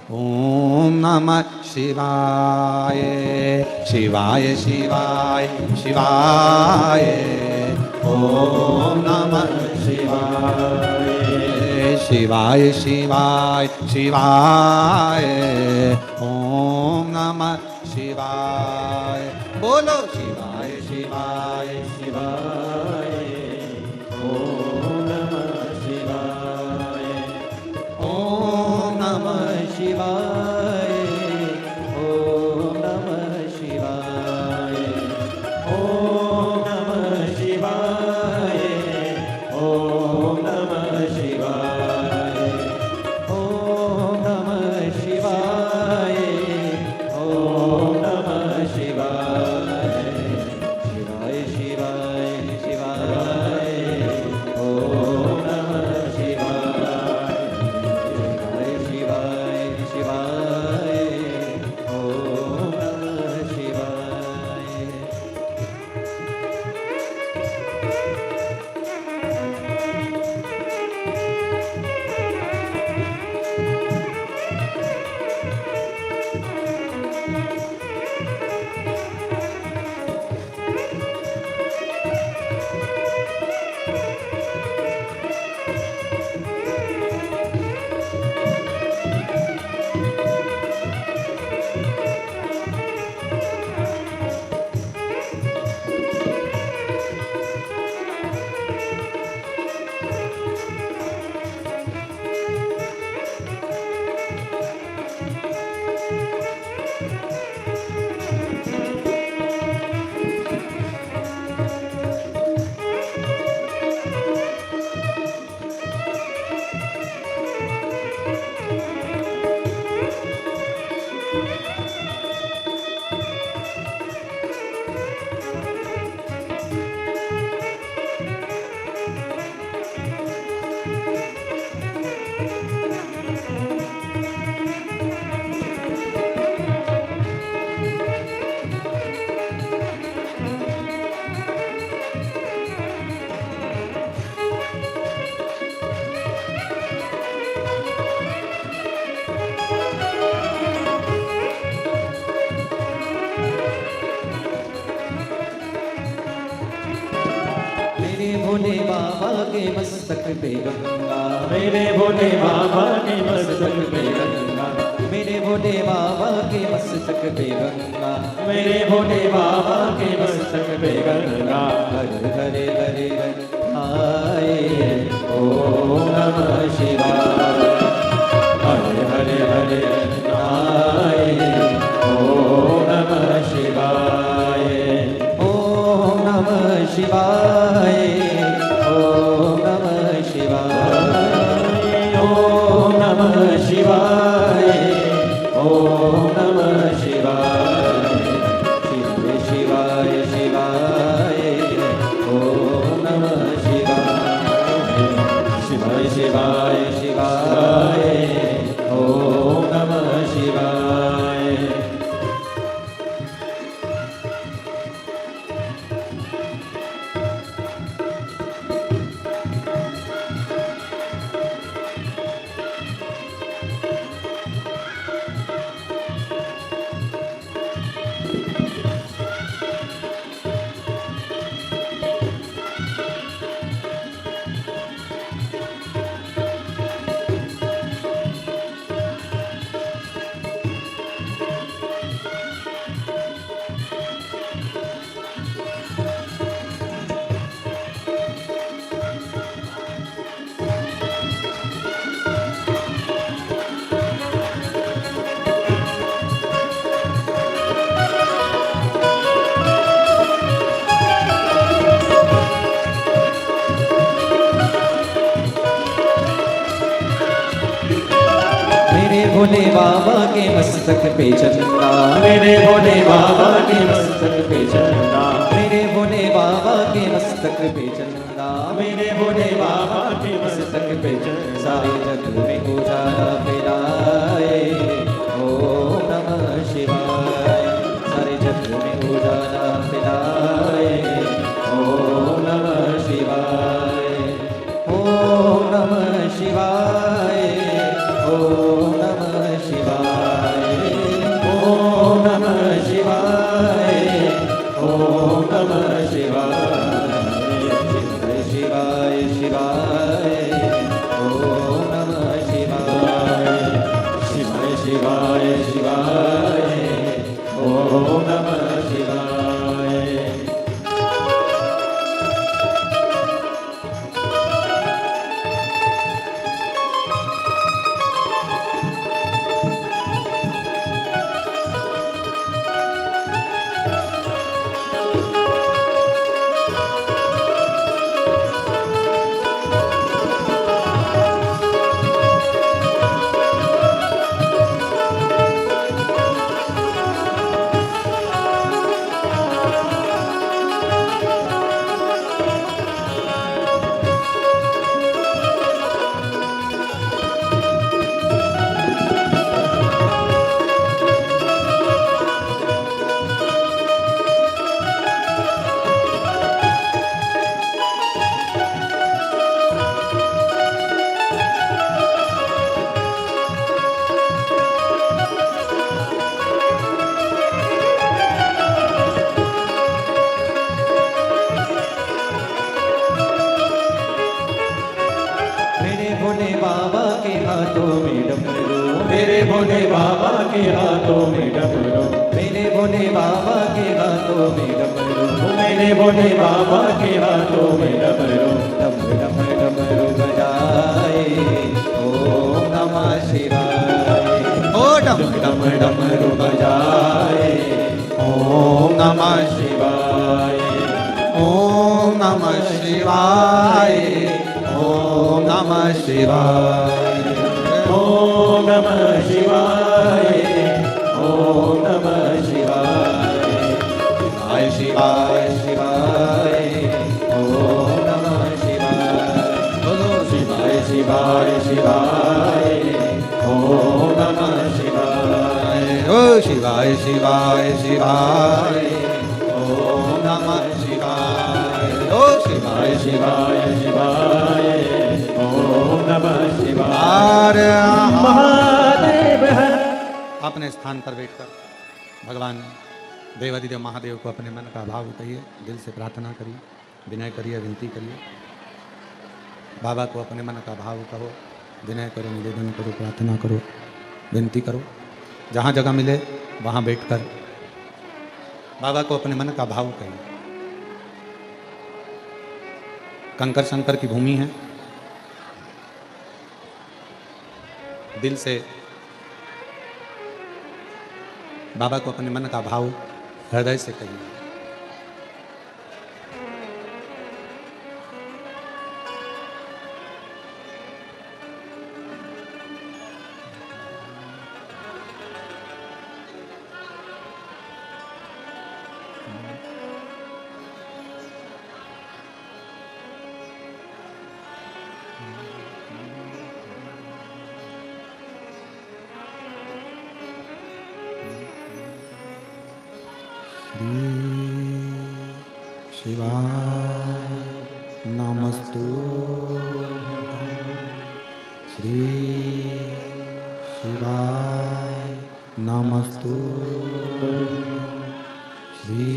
ओम नमः शिवाय, शिवाय शिवाय शिवाय ओम नमः शिवाय, शिवाय शिवाय शिवाय ओम नमः शिवाय। बोलो शिवाय शिवाय शिवाय ओम नमः शिवाय, ओम नमः शिवाय, ओम नमः शिवाय, ओम नमः शिवाय, ओम नमः शिवाय, ओम नमः शिवाय, ओम नमः शिवाय, शिवाय शिवाय मेरे भोले बाबा के मस्तक पे गंगा, मेरे भोले बाबा के मस्तक पे गंगा, मेरे भोले बाबा के मस्तक पे गंगा, मेरे भोले बाबा के मस्तक पे गंगा। हरे हरे हरे हरे आए ओम नमः शिवाय, हरे हरे हरे आए। ओम नमः शिवाय, ओम नमः शिवाय, ओम नमः शिवाय, ओम नमः शिवाय, ओम नमः शिवाय, शिवाय शिवाय शिवाय, ओम नमः शिवाय, शिवाय शिवाय शिवाय, ओम नमः शिवाय। मेरे भोले बाबा के मस्तक पे चंदा, मेरे भोले बाबा के मस्तक पे चंदा, मेरे भोले बाबा के मस्तक पे चंदा, मेरे भोले बाबा के मस्तक पे चंदा। सारे जग में उजाला फैलाए ओम नमः शिवाय, सारे जग में उजाला फैलाए ओम नमः शिवाय, ओम नमः शिवाय, ओम नमः शिवाय, ओम नमः शिवाय, ओम नमः शिवाय, शिवाय शिवाय, ओम नमः शिवाय, शिवाय शिवाय शिवाय, ओम नमः शिवाय। मेरे भोले बाबा के हाथों में डमरू, मेरे भोले बाबा के हाथों में डमरू, मेरे भोले बाबा के हाथों में डमरू, मेरे भोले बाबा के हाथों में डमरू, डम डम डमरू बजाए ओम नमः शिवाय, ओ डम डम डमरू बजाए ओम नमः शिवाय, ओम नमः शिवाय, ओम नमः शिवाय, ओम नमः शिवाय, ओम नमः शिवाय, शिवाय शिवाय शिवाय, ओम नमः शिवाय, बोलो शिवाय शिवाय शिवाय, ओम नमः शिवाय, ओ शिवाय शिवाय शिवाय, ओम नमः शिवाय, ओ शिवाय शिवाय शिवाय, ओम नमः शिवाय। हरे महादेव हर। अपने स्थान पर बैठकर भगवान देवादिदेव महादेव को अपने मन का भाव कहिए, दिल से प्रार्थना करिए। विनय करिए, विनती करिए। बाबा को अपने मन का भाव कहो, विनय करो, निवेदन करो, प्रार्थना करो, विनती करो। जहाँ जगह मिले वहाँ बैठकर बाबा को अपने मन का भाव कहिए। कंकर शंकर की भूमि है, दिल से बाबा को अपने मन का भाव हृदय से कहिए। शिवाय नमस्तुभ्यं, श्री शिवाय नमस्तुभ्यं, श्री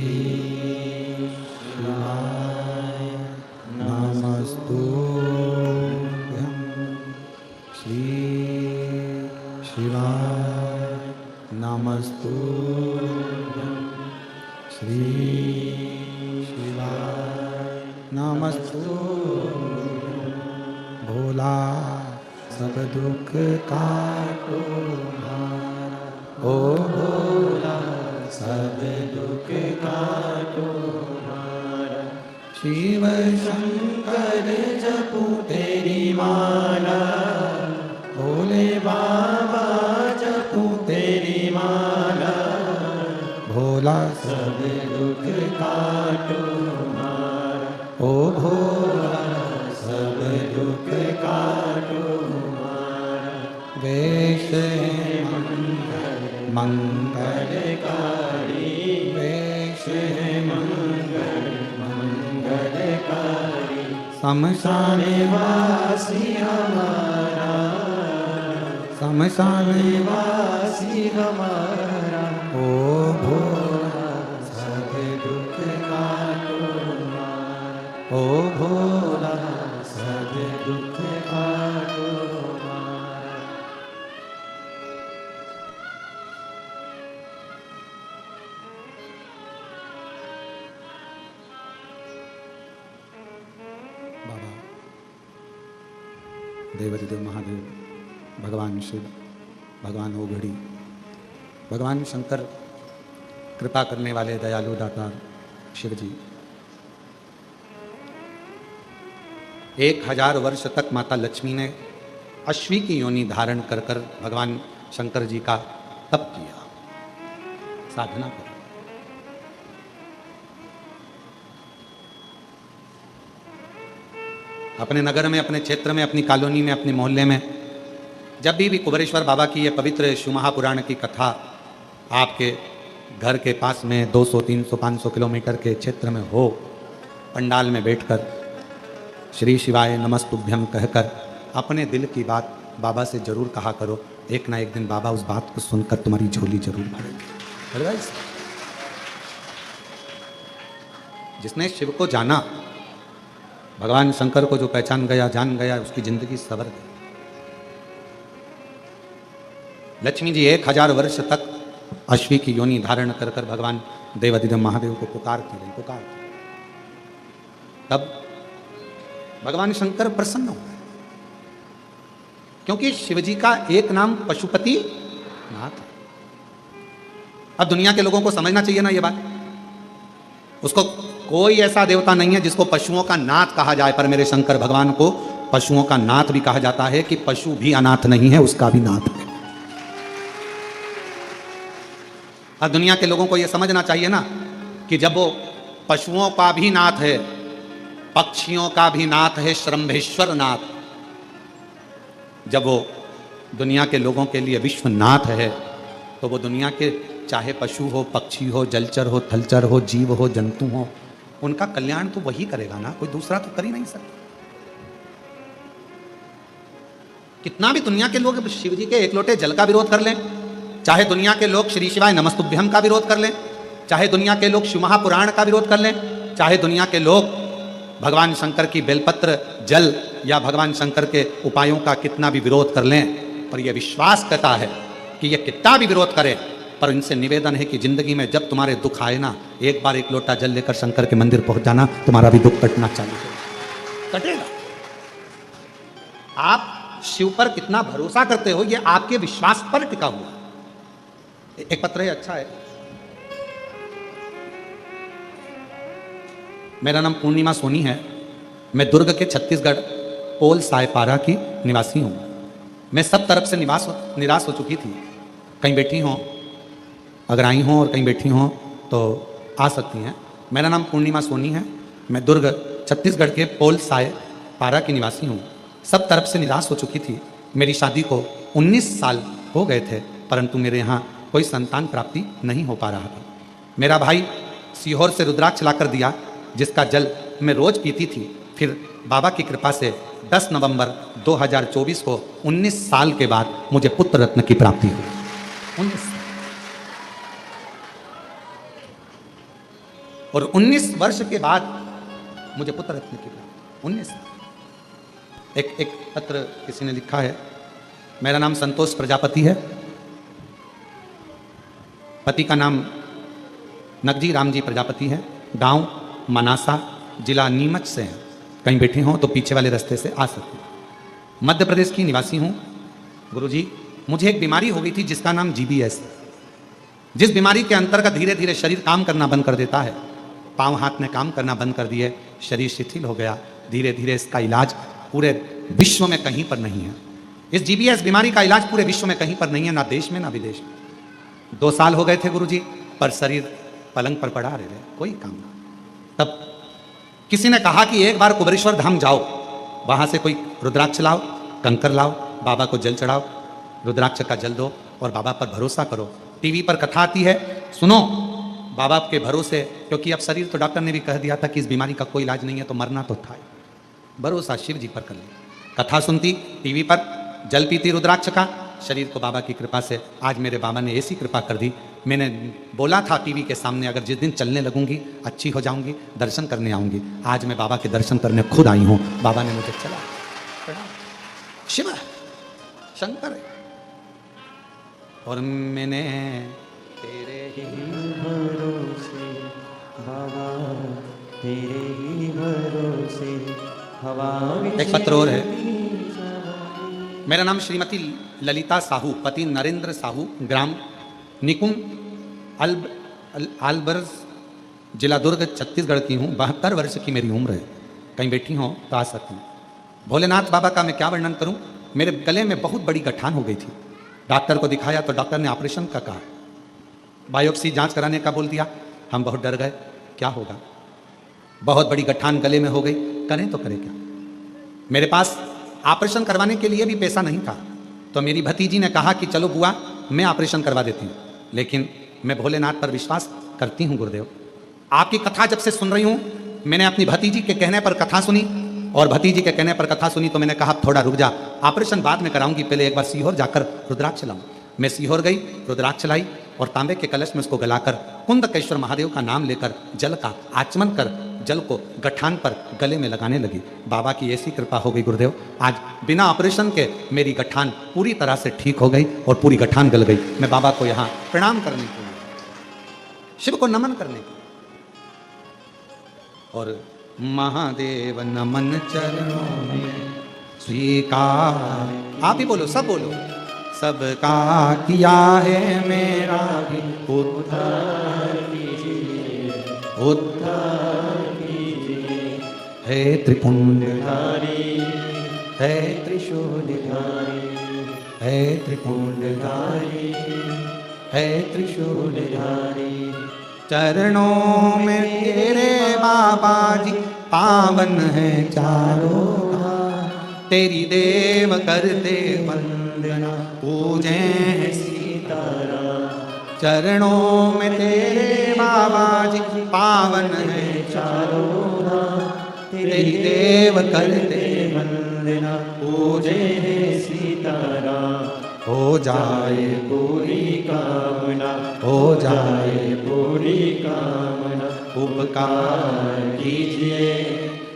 शिवाय नमस्तुभ्यं, श्री शिवाय नमस्तुभ्यं, श्री नमस्तुभ्यं। भोला सब दुख काटो हमारा, ओ भोला सब दुख काटो हमारा। शिव शंकर जपू तेरी माला, भोले बाबा जपू तेरी माला। भोला सब दुख काटो हमारा, ओ भोला सब दुख काटो हमारा। वेश है मंगलकारी, वेश है मंगलकारी। शमशान वासी हमारा, शमशान वासी हमारा। ओ भोला सब दुख काटो हमारा, ओ भोला सब दुख काटो हमारा। बाबा देवाधिदेव महादेव, भगवान शिव, भगवान ओघड़ी, भगवान शंकर, कृपा करने वाले दयालु दातार शिव जी, 1000 वर्ष तक माता लक्ष्मी ने अश्वी की योनि धारण कर कर भगवान शंकर जी का तप किया, साधना कर। अपने नगर में, अपने क्षेत्र में, अपनी कॉलोनी में, अपने मोहल्ले में जब भी कुबेरेश्वर बाबा की ये पवित्र शिव महापुराण की कथा आपके घर के पास में 200, 300, 500 किलोमीटर के क्षेत्र में हो, पंडाल में बैठकर श्री शिवाय नमस्तुभ्यम कहकर अपने दिल की बात बाबा से जरूर कहा करो। एक ना एक दिन बाबा उस बात को सुनकर तुम्हारी झोली जरूर भरेंगे। जिसने शिव को जाना, भगवान शंकर को जो पहचान गया, जान गया, उसकी जिंदगी सवर गई। लक्ष्मी जी 1000 वर्ष तक अश्वी की योनि धारण कर कर भगवान देवाधिदेव महादेव को पुकारती रही, पुकारती। तब भगवान शंकर प्रसन्न हो गए, क्योंकि शिवजी का एक नाम पशुपति नाथ है। अब दुनिया के लोगों को समझना चाहिए ना ये बात। उसको कोई ऐसा देवता नहीं है जिसको पशुओं का नाथ कहा जाए, पर मेरे शंकर भगवान को पशुओं का नाथ भी कहा जाता है कि पशु भी अनाथ नहीं है, उसका भी नाथ है। अब दुनिया के लोगों को यह समझना चाहिए ना कि जब वो पशुओं का भी नाथ है, पक्षियों का भी नाथ है, श्रम्भेश्वर नाथ, जब वो दुनिया के लोगों के लिए विश्वनाथ है, तो वो दुनिया के चाहे पशु हो, पक्षी हो, जलचर हो, थलचर हो, जीव हो, जंतु हो, उनका कल्याण तो वही करेगा ना, कोई दूसरा तो कर ही नहीं सकता। कितना भी दुनिया के लोग शिव जी के एक लोटे जल का विरोध कर लें, चाहे दुनिया के लोग श्री शिवाय नमस्तुभ्यम का विरोध कर लें, चाहे दुनिया के लोग शिव महापुराण का विरोध कर लें, चाहे दुनिया के लोग भगवान शंकर की बेलपत्र जल या भगवान शंकर के उपायों का कितना भी विरोध कर लें, पर यह विश्वास करता है कि यह कितना भी विरोध करे, पर इनसे निवेदन है कि जिंदगी में जब तुम्हारे दुख आए ना, एक बार एक लोटा जल लेकर शंकर के मंदिर पहुंच जाना, तुम्हारा भी दुख कटना चालू हो कटेगा। आप शिव पर कितना भरोसा करते हो, यह आपके विश्वास पर टिका हुआ। एक पत्र है, अच्छा है। मेरा नाम पूर्णिमा सोनी है। मैं दुर्ग के छत्तीसगढ़ पोल सायपारा की निवासी हूँ। मैं सब तरफ से निराश हो चुकी थी। कहीं बैठी हों, अगर आई हों और कहीं बैठी हों तो आ सकती हैं। मेरा नाम पूर्णिमा सोनी है। मैं दुर्ग छत्तीसगढ़ के पोल सायपारा की निवासी हूँ। सब तरफ से निराश हो चुकी थी। मेरी शादी को 19 साल हो गए थे, परंतु मेरे यहाँ कोई संतान प्राप्ति नहीं हो पा रहा था। मेरा भाई सीहोर से रुद्राक्ष लाकर दिया, जिसका जल मैं रोज पीती थी। फिर बाबा की कृपा से 10 नवंबर 2024 को 19 साल के बाद मुझे पुत्र रत्न की प्राप्ति हुई। 19 और 19 वर्ष के बाद मुझे पुत्र रत्न की प्राप्ति। 19 एक पत्र किसी ने लिखा है। मेरा नाम संतोष प्रजापति है। पति का नाम नगजी रामजी प्रजापति है। गांव मनासा, जिला नीमच से हैं। कहीं बैठे हों तो पीछे वाले रास्ते से आ सकते हैं। मध्य प्रदेश की निवासी हूँ। गुरुजी, मुझे एक बीमारी हो गई थी जिसका नाम GBS है। जिस बीमारी के अंतर्गत धीरे धीरे शरीर काम करना बंद कर देता है। पाँव हाथ ने काम करना बंद कर दिए, शरीर शिथिल हो गया। धीरे धीरे इसका इलाज पूरे विश्व में कहीं पर नहीं है। इस GBS बीमारी का इलाज पूरे विश्व में कहीं पर नहीं है, ना देश में ना विदेश में। 2 साल हो गए थे गुरुजी, पर शरीर पलंग पर पड़ा रहे, कोई काम ना। तब किसी ने कहा कि एक बार कुबेरेश्वर धाम जाओ, वहां से कोई रुद्राक्ष लाओ, कंकर लाओ, बाबा को जल चढ़ाओ, रुद्राक्ष का जल दो और बाबा पर भरोसा करो। टीवी पर कथा आती है, सुनो बाबा के भरोसे, क्योंकि अब शरीर तो डॉक्टर ने भी कह दिया था कि इस बीमारी का कोई इलाज नहीं है, तो मरना तो था। भरोसा शिव जी पर कर ले। कथा सुनती, टीवी पर जल पीती रुद्राक्ष का, शरीर को बाबा की कृपा से आज मेरे बाबा ने ऐसी कृपा कर दी। मैंने बोला था टीवी के सामने, अगर जिस दिन चलने लगूंगी अच्छी हो जाऊंगी, दर्शन करने आऊंगी। आज मैं बाबा के दर्शन करने खुद आई हूं। बाबा ने मुझे चला। शिव शंकर है। और मैंने तेरे ही भरोसे बाबा, तेरे ही भरोसे हवा। एक पत्र और है। मेरा नाम श्रीमती ललिता साहू, पति नरेंद्र साहू, ग्राम निकुम आलबर्ज, जिला दुर्ग, छत्तीसगढ़ की हूँ। 72 वर्ष की मेरी उम्र है। कहीं बैठी हो तो आ सकती हूँ। भोलेनाथ बाबा का मैं क्या वर्णन करूँ। मेरे गले में बहुत बड़ी गठान हो गई थी। डॉक्टर को दिखाया तो डॉक्टर ने ऑपरेशन का कहा, बायोप्सी जांच कराने का बोल दिया। हम बहुत डर गए, क्या होगा। बहुत बड़ी गठान गले में हो गई, करें तो करें क्या। मेरे पास ऑपरेशन करवाने के लिए भी पैसा नहीं था, तो मेरी भतीजी ने कहा कि चलो बुआ मैं ऑपरेशन करवा देती हूँ। लेकिन मैं भोलेनाथ पर विश्वास करती हूँ गुरुदेव। आपकी कथा जब से सुन रही हूँ, मैंने अपनी भतीजी के कहने पर कथा सुनी, और भतीजी के कहने पर कथा सुनी तो मैंने कहा थोड़ा रुक जा, ऑपरेशन बाद में कराऊंगी, पहले एक बार सीहोर जाकर रुद्राक्ष लाऊं। मैं सीहोर गई, रुद्राक्ष लाई और तांबे के कलश में उसको गलाकर कुंदकेश्वर महादेव का नाम लेकर जल का आचमन कर जल को गठान पर गले में लगाने लगी। बाबा की ऐसी कृपा हो गई गुरुदेव, आज बिना ऑपरेशन के मेरी गठान पूरी तरह से ठीक हो गई और पूरी गठान गल गई। मैं बाबा को यहाँ प्रणाम करने के लिए, शिव को नमन करने के लिए, और महादेव नमन चरणों में स्वीकार। आप ही बोलो, सब बोलो। सबका किया है मेरा भी उद्धार कीजिए, उद्धार कीजिए। है त्रिपुंडधारी, है त्रिशूलधारी, है त्रिपुंडधारी, है त्रिशूलधारी। चरणों में तेरे बाबा जी पावन है चारों धाम। तेरी देव करते वंदना, पूजे सीताराम। चरणों में तेरे बाबा जी पावन है चारों धाम। तेरी देव करते वंदना, पूजे सीताराम। हो जाए पूरी कामना, हो जाए पूरी कामना। उपकार कीजिए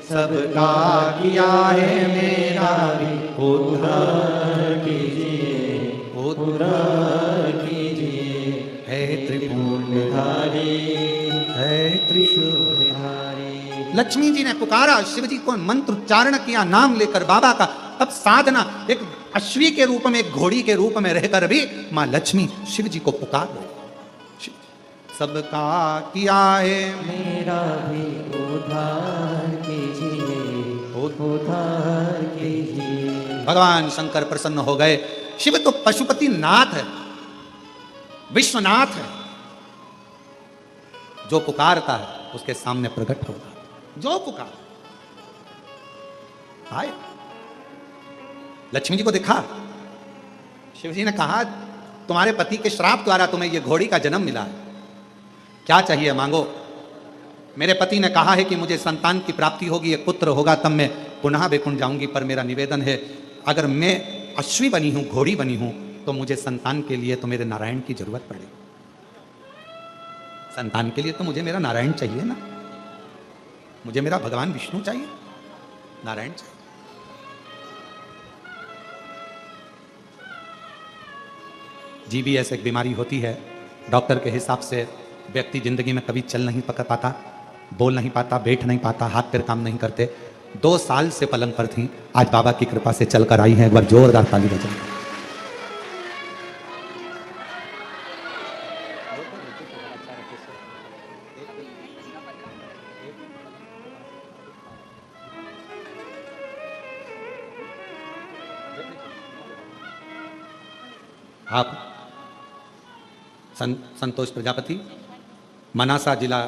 सबका किया है मेरा भी उद्धार कीजिए, उद्धार कीजिए। हे त्रिपुंडधारी, है त्रिशूलधारी। लक्ष्मी जी ने पुकारा, शिव जी को मंत्र उच्चारण किया, नाम लेकर बाबा का। तब साधना एक अश्वी के रूप में, एक घोड़ी के रूप में रहकर भी मां लक्ष्मी शिव जी को पुकार रही। सबका किया है मेरा भी उद्धार कीजिए, उद्धार कीजिए। भगवान शंकर प्रसन्न हो गए। शिव तो पशुपति नाथ है, विश्वनाथ है। जो पुकारता है उसके सामने प्रकट होगा। जो पुकार आए, लक्ष्मी जी को दिखा। शिव जी ने कहा, तुम्हारे पति के श्राप द्वारा तुम्हें यह घोड़ी का जन्म मिला है, क्या चाहिए मांगो। मेरे पति ने कहा है कि मुझे संतान की प्राप्ति होगी, एक पुत्र होगा, तब मैं पुनः वैकुंठ जाऊंगी। पर मेरा निवेदन है, अगर मैं अश्वी बनी हूं, घोड़ी बनी हूं, तो मुझे संतान के लिए तो मेरे नारायण की जरूरत पड़ेगी। संतान के लिए तो मुझे मेरा नारायण चाहिए ना, मुझे मेरा भगवान विष्णु चाहिए, नारायण चाहिए। जीबीएस एक बीमारी होती है, डॉक्टर के हिसाब से व्यक्ति जिंदगी में कभी चल नहीं पाता, बोल नहीं पाता, बैठ नहीं पाता, हाथ पैर काम नहीं करते। 2 साल से पलंग पर थी, आज बाबा की कृपा से चलकर आई है। एक बार जोरदार ताली बजाएं। आप संतोष प्रजापति, मनासा जिला,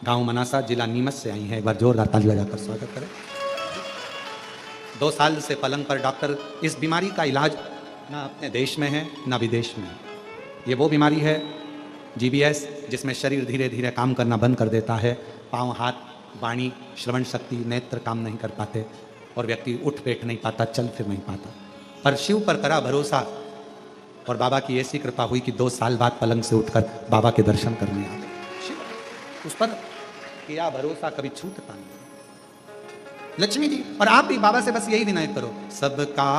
गांव मनासा, जिला नीमच से आई हैं। एक बार जोरदार ताली बजाकर स्वागत करें। 2 साल से पलंग पर डॉक्टर, इस बीमारी का इलाज ना अपने देश में है ना विदेश में है। ये वो बीमारी है जीबीएस, जिसमें शरीर धीरे धीरे काम करना बंद कर देता है। पाँव, हाथ, वाणी, श्रवण शक्ति, नेत्र काम नहीं कर पाते और व्यक्ति उठ बैठ नहीं पाता, चल फिर नहीं पाता। पर शिव पर करा भरोसा और बाबा की ऐसी कृपा हुई कि 2 साल बाद पलंग से उठकर बाबा के दर्शन करने आ गए। शिव उस पर किया भरोसा, कभी छूटता नहीं। लक्ष्मी जी, और आप भी बाबा से बस यही विनय करो, सबका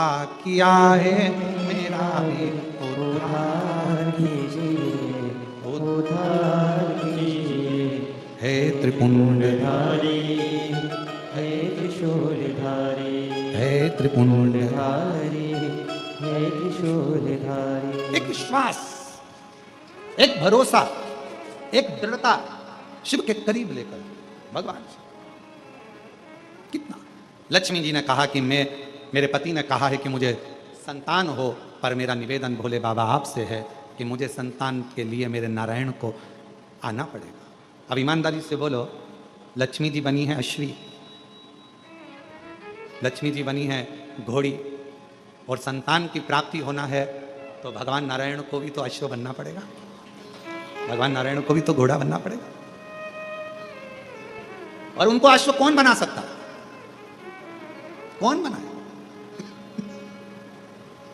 किया है मेरा भी उद्धार कीजिए, उद्धार कीजिए। हे त्रिपुंडधारी, हे त्रिशूलधारी, हे त्रिपुंडधारी। धारी, हे त्रिशूलधारी। एक विश्वास, एक भरोसा, एक दृढ़ता शिव के करीब लेकर भगवान से कितना। लक्ष्मी जी ने कहा कि मेरे पति ने कहा है कि मुझे संतान हो, पर मेरा निवेदन भोले बाबा आपसे है कि मुझे संतान के लिए मेरे नारायण को आना पड़ेगा। अब ईमानदारी से बोलो, लक्ष्मी जी बनी है अश्वी, लक्ष्मी जी बनी है घोड़ी, और संतान की प्राप्ति होना है तो भगवान नारायण को भी तो अश्व बनना पड़ेगा, भगवान नारायण को भी तो घोड़ा बनना पड़ेगा। और उनको अश्व कौन बना सकता है? कौन बनाए?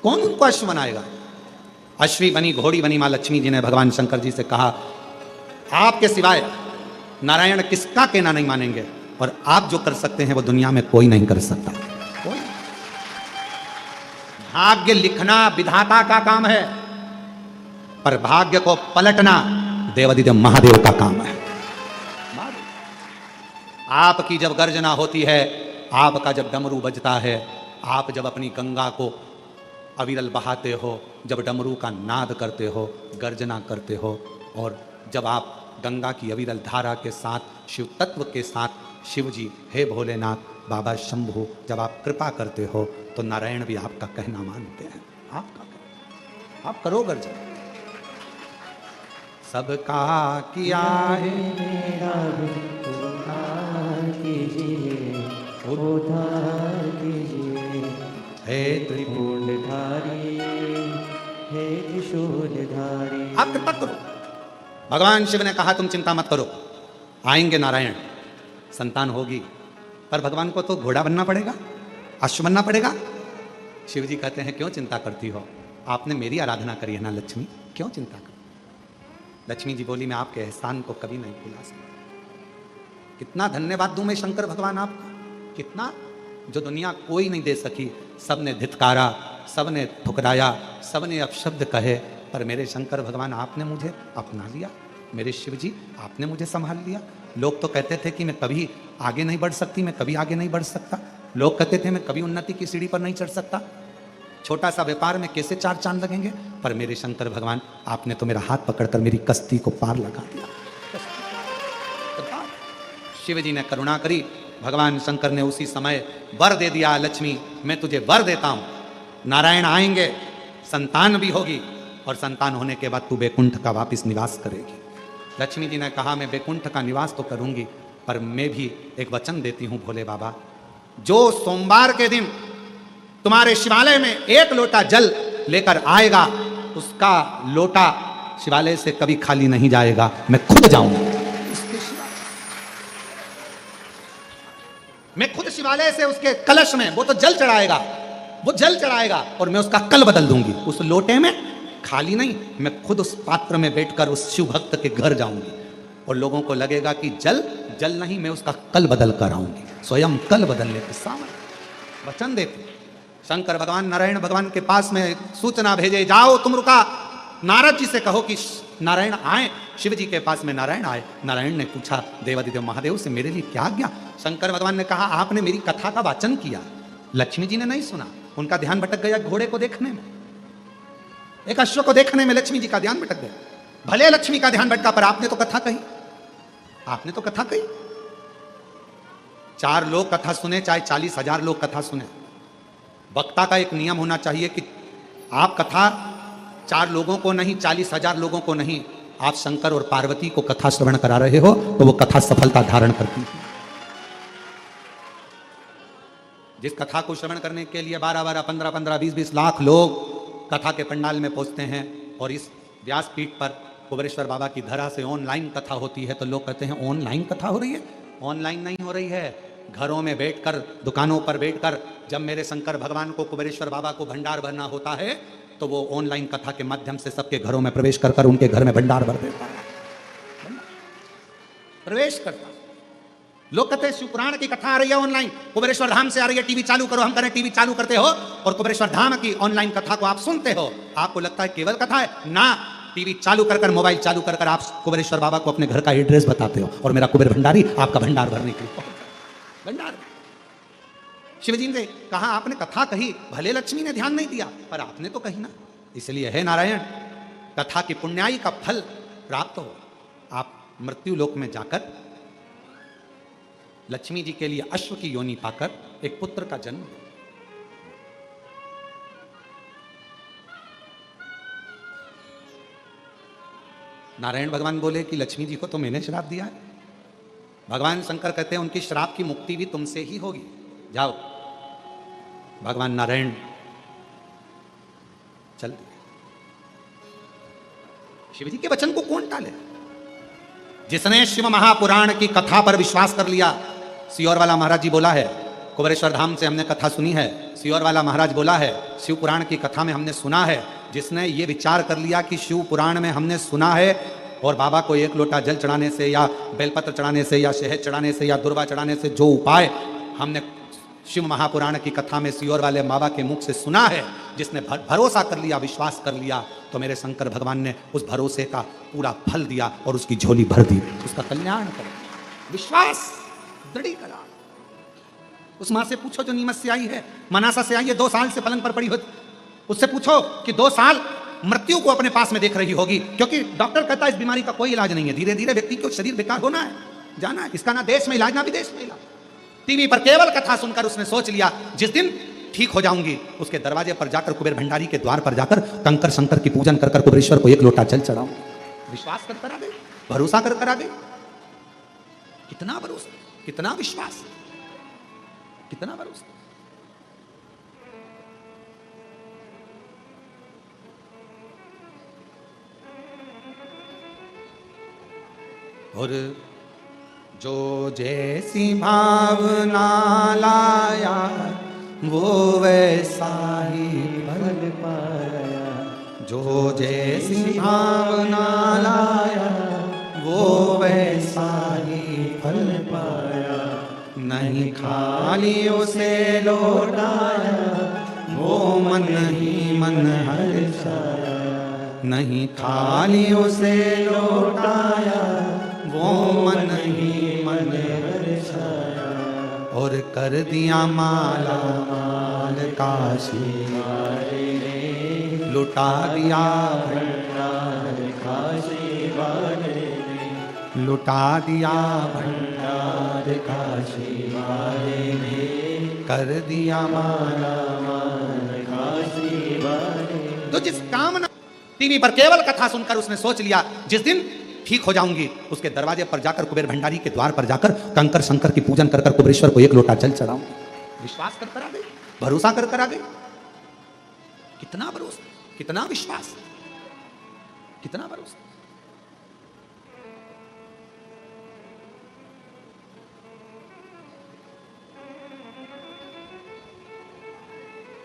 कौन उनको अश्व बनाएगा? अश्वी बनी, घोड़ी बनी मां लक्ष्मी जी ने भगवान शंकर जी से कहा, आपके सिवाय नारायण किसका कहना नहीं मानेंगे, और आप जो कर सकते हैं वो दुनिया में कोई नहीं कर सकता। कोई। भाग्य लिखना विधाता का काम है, पर भाग्य को पलटना देवादिदेव महादेव का काम है। आपकी जब गर्जना होती है, आपका जब डमरू बजता है, आप जब अपनी गंगा को अविरल बहाते हो, जब डमरू का नाद करते हो, गर्जना करते हो, और जब आप गंगा की अविरल धारा के साथ, शिव तत्व के साथ, शिव जी हे भोलेनाथ, बाबा शंभु, जब आप कृपा करते हो तो नारायण भी आपका कहना मानते हैं। आपका आप करो गर्जना। सबका किया है मेरा भी उद्धार कीजिए, उद्धार कीजिए। हे त्रिपुंडधारी, हे त्रिशूलधारी। आप कृपा करो। भगवान शिव ने कहा तुम चिंता मत करो, आएंगे नारायण, संतान होगी, पर भगवान को तो घोड़ा बनना पड़ेगा, अश्व बनना पड़ेगा। शिव जी कहते हैं क्यों चिंता करती हो, आपने मेरी आराधना करी है ना लक्ष्मी, क्यों चिंता कर। लक्ष्मी जी बोली मैं आपके एहसान को कभी नहीं भुला सकती। कितना धन्यवाद दूं मैं शंकर भगवान आपका। कितना, जो दुनिया कोई नहीं दे सकी। सबने धित्कारा, सबने ठुकराया, सबने अपशब्द कहे, पर मेरे शंकर भगवान आपने मुझे अपना लिया। मेरे शिव जी आपने मुझे संभाल लिया। लोग तो कहते थे कि मैं कभी आगे नहीं बढ़ सकती, मैं कभी आगे नहीं बढ़ सकता। लोग कहते थे मैं कभी उन्नति की सीढ़ी पर नहीं चढ़ सकता, छोटा सा व्यापार में कैसे 4 चांद लगेंगे। पर मेरे शंकर भगवान आपने तो मेरा हाथ पकड़कर मेरी कश्ती को पार लगा दिया। शिव जी ने करुणा करी, भगवान शंकर ने उसी समय वर दे दिया, लक्ष्मी मैं तुझे वर देता हूं, नारायण आएंगे, संतान भी होगी, और संतान होने के बाद तू बैकुंठ का वापिस निवास करेगी। लक्ष्मी जी ने कहा मैं बैकुंठ का निवास तो करूंगी, पर मैं भी एक वचन देती हूं भोले बाबा, जो सोमवार के दिन तुम्हारे शिवालय में 1 लोटा जल लेकर आएगा, उसका लोटा शिवालय से कभी खाली नहीं जाएगा, मैं खुद जाऊंगा। मैं खुद शिवालय से उसके कलश में वो तो जल चढ़ाएगा, वो जल चढ़ाएगा, और मैं उसका कल बदल दूंगी। उस लोटे में खाली नहीं, मैं खुद उस पात्र में बैठकर उस शिव भक्त के घर जाऊंगी, और लोगों को लगेगा कि जल जल नहीं, मैं उसका कल बदल कर आऊंगी। स्वयं कल बदलने के सामने वचन देते शंकर भगवान नारायण भगवान के पास में सूचना भेजे, जाओ तुम रुका, नारद जी से कहो कि नारायण आए। शिव जी के पास में नारायण आए। नारायण ने पूछा देवादिदेव महादेव से, मेरे लिए क्या आज्ञा। शंकर भगवान ने कहा आपने मेरी कथा का वाचन किया, लक्ष्मी जी ने नहीं सुना, उनका ध्यान भटक गया घोड़े को देखने में, एक अश्व को देखने में लक्ष्मी जी का ध्यान भटक गया। भले लक्ष्मी का ध्यान भटका, पर आपने तो कथा कही, आपने तो कथा कही। 4 लोग कथा सुने, चाहे 40,000 लोग कथा सुने, वक्ता का एक नियम होना चाहिए कि आप कथा 4 लोगों को नहीं, 40,000 लोगों को नहीं, आप शंकर और पार्वती को कथा श्रवण करा रहे हो तो वो कथा सफलता धारण करती है। जिस कथा को श्रवण करने के लिए 12-12, 15-15, 20-20 लाख लोग कथा के पंडाल में पहुंचते हैं, और इस व्यासपीठ पर कुबेरेश्वर बाबा की धरा से ऑनलाइन कथा होती है, तो लोग कहते हैं ऑनलाइन कथा हो रही है। ऑनलाइन नहीं हो रही है, घरों में बैठकर, दुकानों पर बैठकर, जब मेरे शंकर भगवान को कुबेरेश्वर बाबा को भंडार भरना होता है तो वो ऑनलाइन कथा के माध्यम से सबके घरों में प्रवेश कर उनके घर में भंडार भर देता है, प्रवेश करता। लोग कहते हैं शिवपुराण की कथा आ रही है ऑनलाइन, कुबेरेश्वर धाम से आ रही है, टीवी चालू करो। हम करें टीवी चालू करते हो और कुबेरेश्वर धाम की ऑनलाइन कथा को आप सुनते हो, आपको लगता है केवल कथा है ना। टीवी चालू कर, मोबाइल चालू कर आप कुबेरेश्वर बाबा को अपने घर का एड्रेस बताते हो, और मेरा कुबेर भंडारी आपका भंडार भरने के लिए भंडार। शिवजी ने कहा आपने कथा कही, भले लक्ष्मी ने ध्यान नहीं दिया, पर आपने तो कही ना। इसलिए है नारायण, कथा की पुण्याई का फल प्राप्त हो। आप मृत्यु लोक में जाकर लक्ष्मी जी के लिए अश्व की योनि पाकर एक पुत्र का जन्म हो। नारायण भगवान बोले कि लक्ष्मी जी को तो मैंने श्राप दिया है। भगवान शंकर कहते हैं उनकी श्राप की मुक्ति भी तुमसे ही होगी, जाओ। भगवान नारायण चल दिए। शिव जी के वचन को कौन टाले? जिसने शिव महापुराण की कथा पर विश्वास कर लिया। सियोर वाला महाराज जी बोला है, कुबेरेश्वर धाम से हमने कथा सुनी है। सियोर वाला महाराज बोला है, शिव पुराण की कथा में हमने सुना है। जिसने ये विचार कर लिया कि शिव पुराण में हमने सुना है और बाबा को 1 लोटा जल चढ़ाने से या बेलपत्र चढ़ाने से या शहद चढ़ाने से या दुर्वा चढ़ाने से जो उपाय हमने शिव महापुराण की कथा में सियोर वाले बाबा के मुख से सुना है, जिसने भरोसा कर लिया, विश्वास कर लिया, तो मेरे शंकर भगवान ने उस भरोसे का पूरा फल दिया और उसकी झोली भर दी, उसका कल्याण कर दिया। विश्वास दृढ़ीकरण। उस मां से पूछो जो नीमच से आई है, मनासा से आई है, 2 साल से पलंग पर पड़ी होती, उससे पूछो कि 2 साल मृत्यु को अपने पास में देख रही होगी, क्योंकि डॉक्टर कहता है इस बीमारी का कोई इलाज नहीं है, धीरे धीरे व्यक्ति को शरीर बेकार होना है, जाना है, इसका ना देश में इलाज ना विदेश में इलाज। टीवी पर केवल कथा सुनकर उसने सोच लिया जिस दिन ठीक हो जाऊंगी उसके दरवाजे पर जाकर, कुबेर भंडारी के द्वार पर जाकर कंकर शंकर की पूजन कर कुबेरेश्वर को 1 लोटा जल चढ़ाऊंगी। विश्वास कर आ गई, भरोसा कर आ गई। कितना भरोसा, कितना विश्वास, कितना भरोसा। और जो जैसी भावना लाया वो वैसा ही फल पाया, जो जैसी भावना लाया वो वैसा ही फल पाया। नहीं खाली उसे लौटाया, वो मन ही मन हर्षाया। नहीं खाली उसे लौटाया, वो मन ही मन हर्षाया। और कर दिया माला माल काशी वाले ने, लुटा दिया भंडार काशी वाले ने, लुटा दिया भंडार काशी वाले ने। कर दिया माला माल काशी वाले। तो जिस कामना टीवी पर केवल कथा सुनकर उसने सोच लिया जिस दिन ठीक हो जाऊंगी, उसके दरवाजे पर जाकर, कुबेर भंडारी के द्वार पर जाकर कंकर शंकर की पूजन कर कुबेरेश्वर को एक लोटा जल चढ़ाऊंगी। विश्वास कर आ गई, भरोसा कर आ गई। कितना भरोसा, कितना विश्वास, कितना भरोसा।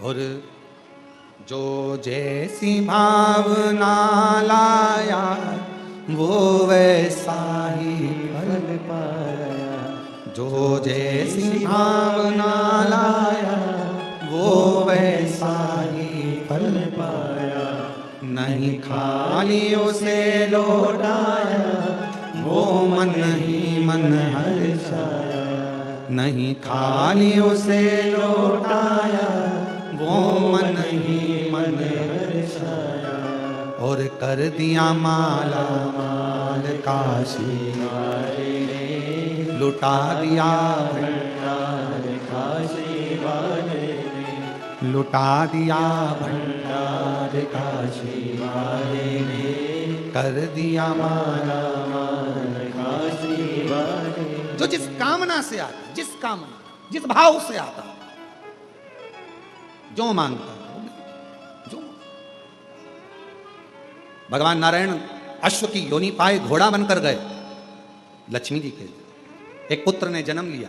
और जो जैसी भावना लाया, वो वैसा ही फल पाया। जो जैसी भावना लाया, वो वैसा ही फल पाया। नहीं खाली उसे लौटाया, वो मन ही मन हर्षाया। नहीं खाली उसे लौटाया, वो मन ही मन हर्षाया। और कर दिया माला माल काशी वाले ने, लुटा दिया भंडार काशी वाले ने, लुटा दिया भंडार काशी वाले ने। कर दिया माला माल काशी वाले। जो जिस कामना से आता, जिस कामना, जिस भाव से आता, जो मांगता, जो भगवान नारायण अश्व की योनि पाए घोड़ा बनकर गए लक्ष्मी जी के लिए। एक पुत्र ने जन्म लिया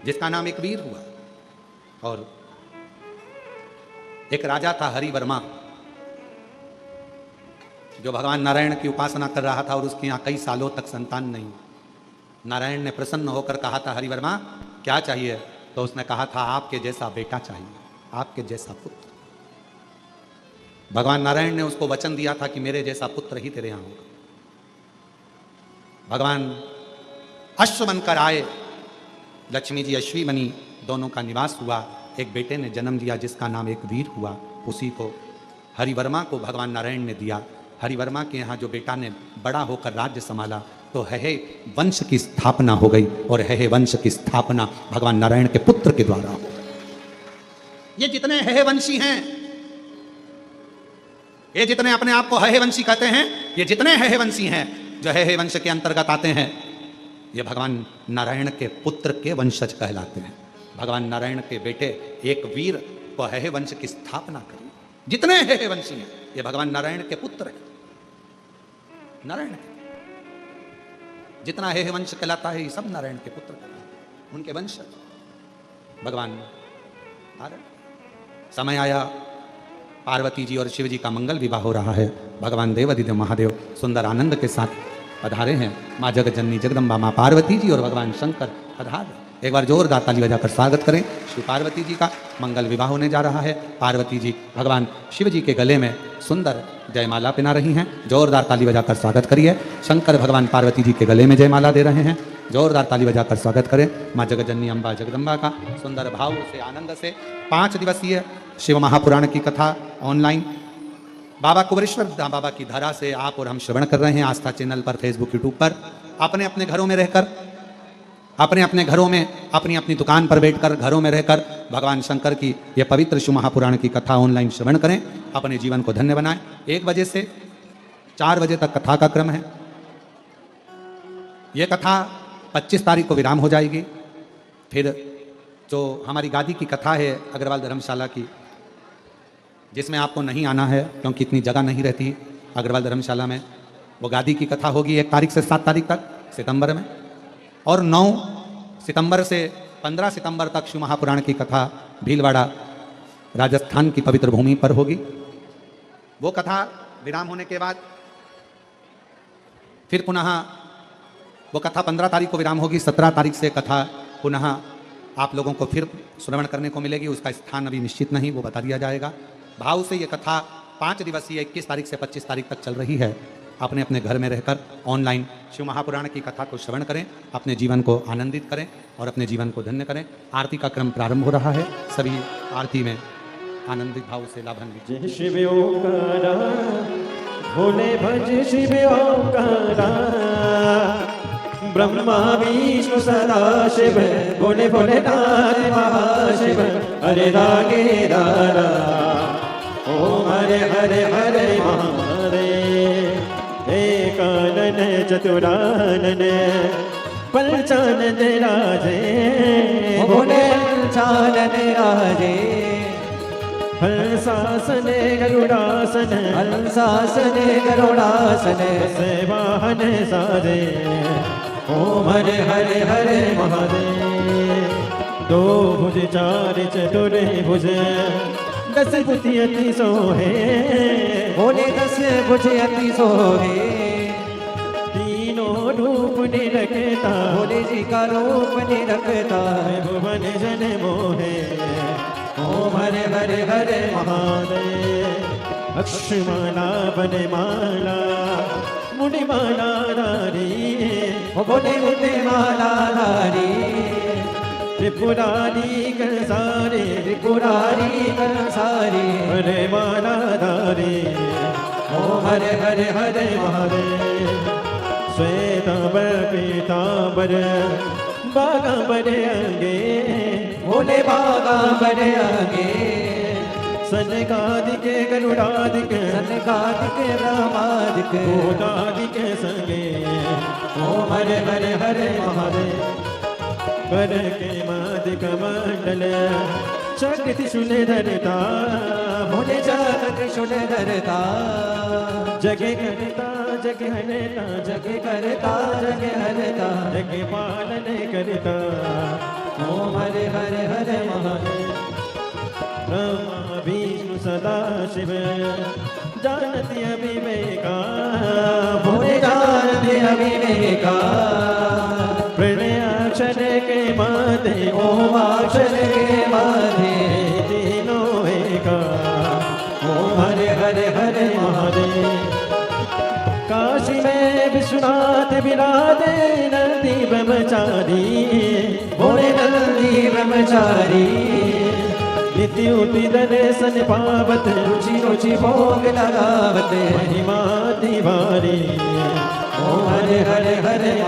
जिसका नाम एक वीर हुआ। और एक राजा था हरिवर्मा, जो भगवान नारायण की उपासना कर रहा था और उसके यहां कई सालों तक संतान नहीं। नारायण ने प्रसन्न होकर कहा था, हरिवर्मा क्या चाहिए? तो उसने कहा था, आपके जैसा बेटा चाहिए, आपके जैसा पुत्र। भगवान नारायण ने उसको वचन दिया था कि मेरे जैसा पुत्र ही तेरे यहां होगा। भगवान अश्व बनकर आए, लक्ष्मी जी अश्वी बनी, दोनों का निवास हुआ। एक बेटे ने जन्म लिया जिसका नाम एक वीर हुआ। उसी को हरिवर्मा को भगवान नारायण ने दिया। हरिवर्मा के यहाँ जो बेटा ने बड़ा होकर राज्य संभाला, तो है वंश की स्थापना हो गई। और है वंश की स्थापना भगवान नारायण के पुत्र के द्वारा हो गई। ये जितने है वंशी हैं, ये जितने अपने आप को है वंशी कहते हैं, ये जितने है वंशी हैं, जो है वंश के अंतर्गत आते हैं, ये भगवान नारायण के पुत्र के वंशज कहलाते हैं। भगवान नारायण के बेटे एक वीर को है वंश की स्थापना करी। जितने है वंशी हैं, ये भगवान नारायण के पुत्र हैं। नारायण के जितना है वंश कहलाता है, ये सब नारायण के पुत्र कहलाते, उनके वंशज भगवान नारायण। समय आया, पार्वती जी और शिव जी का मंगल विवाह हो रहा है। भगवान देवादिदेव महादेव सुंदर आनंद के साथ पधारे हैं। माँ जगज्जननी जगदम्बा माँ पार्वती जी और भगवान शंकर पधारे। एक बार जोरदार ताली बजाकर स्वागत करें। श्री पार्वती जी का मंगल विवाह होने जा रहा है। पार्वती जी भगवान शिव जी के गले में सुंदर जयमाला पहना रही हैं। जोरदार ताली बजाकर स्वागत करिए। शंकर भगवान पार्वती जी के गले में जयमाला दे रहे हैं। जोरदार ताली बजाकर स्वागत करें माँ जगज्जननी अम्बा जगदम्बा का। सुंदर भाव से, आनंद से 5 दिवसीय शिव महापुराण की कथा ऑनलाइन बाबा कुबेरेश्वर बाबा की धारा से आप और हम श्रवण कर रहे हैं। आस्था चैनल पर, फेसबुक, यूट्यूब पर, अपने अपने घरों में रहकर, अपने अपने घरों में, अपनी अपनी दुकान पर बैठकर, घरों में रहकर भगवान शंकर की यह पवित्र शिव महापुराण की कथा ऑनलाइन श्रवण करें। अपने जीवन को धन्य बनाएं। 1 बजे से 4 बजे तक कथा का क्रम है। यह कथा 25 तारीख को विराम हो जाएगी। फिर जो हमारी गादी की कथा है अग्रवाल धर्मशाला की, जिसमें आपको नहीं आना है क्योंकि इतनी जगह नहीं रहती अग्रवाल धर्मशाला में, वो गादी की कथा होगी 1 तारीख से 7 तारीख तक सितंबर में। और 9 सितंबर से 15 सितंबर तक शिव महापुराण की कथा भीलवाड़ा राजस्थान की पवित्र भूमि पर होगी। वो कथा विराम होने के बाद फिर पुनः वो कथा 15 तारीख को विराम होगी। 17 तारीख से कथा पुनः आप लोगों को फिर श्रवण करने को मिलेगी। उसका स्थान अभी निश्चित नहीं, वो बता दिया जाएगा। भाव से ये कथा 5 दिवसीय 21 तारीख से 25 तारीख तक चल रही है। अपने अपने घर में रहकर ऑनलाइन शिव महापुराण की कथा को श्रवण करें, अपने जीवन को आनंदित करें और अपने जीवन को धन्य करें। आरती का क्रम प्रारंभ हो रहा है, सभी आरती में आनंदित भाव से लाभान्वित। जय शिव ओंकारा भोले भज शिव ओंकारा ब्रह्मा विष्णु सदा शिव भोले भोले नाथ महाशिव हरे रागे रारा ओम हरे हरे हरे महादेव एकानन चतुरानन पंचानन राजे भोले पंचानन राजे हंसासन गरुड़ासन हंसासन गरुड़ासन से वाहन साजे ओम हरे हरे हरे महादेव दो भुज चार चतुर भुज 10 बुद्धि अति सोहे भोले 10 भुज अति सोहे तीनों रूप निरखता भोले जी का रूप निरखता भुवन जन मोहे ओम हरे हरे हरे महादेव अक्षमाला बनमाला मुनिमाला नारी भोले मुझे माला धारी त्रिपुरारी कंसारी त्रिपुरारी कंसारी हरे माला धारी ओम हरे हरे हरे महादेव श्वेतांबर पीतांबर बागांबर अंगे भोले बाबा बड़े आगे सनकादिक गरुड़ादिक सनकादिक ब्रह्मादिक भूतादिक संगे ओम हरे हरे हरे महादेव कर के मादिक मंडल चक्र त्रिशूल धरता भोले जगत शुल धरता जगे करता जग हरता जग करता जग हरता जग पालन करता ओम हरे हरे हरे महादेव ब्रह्मा विष्णु सदा शिव जानती अविवेका भोले जानते अविवेका प्रणयाक्षर के माते ओम अक्षर के माधे तीनों एका ओम हरे हरे हरे महादेव काशी में विश्वनाथ विराजे नंदी ब्रह्मचारी भोले नंदी ब्रह्मचारी नित्य उति दर्शन पावत रुचि रुचि भोग लगावते महिमा तिवारी ओम हरे हरे हरे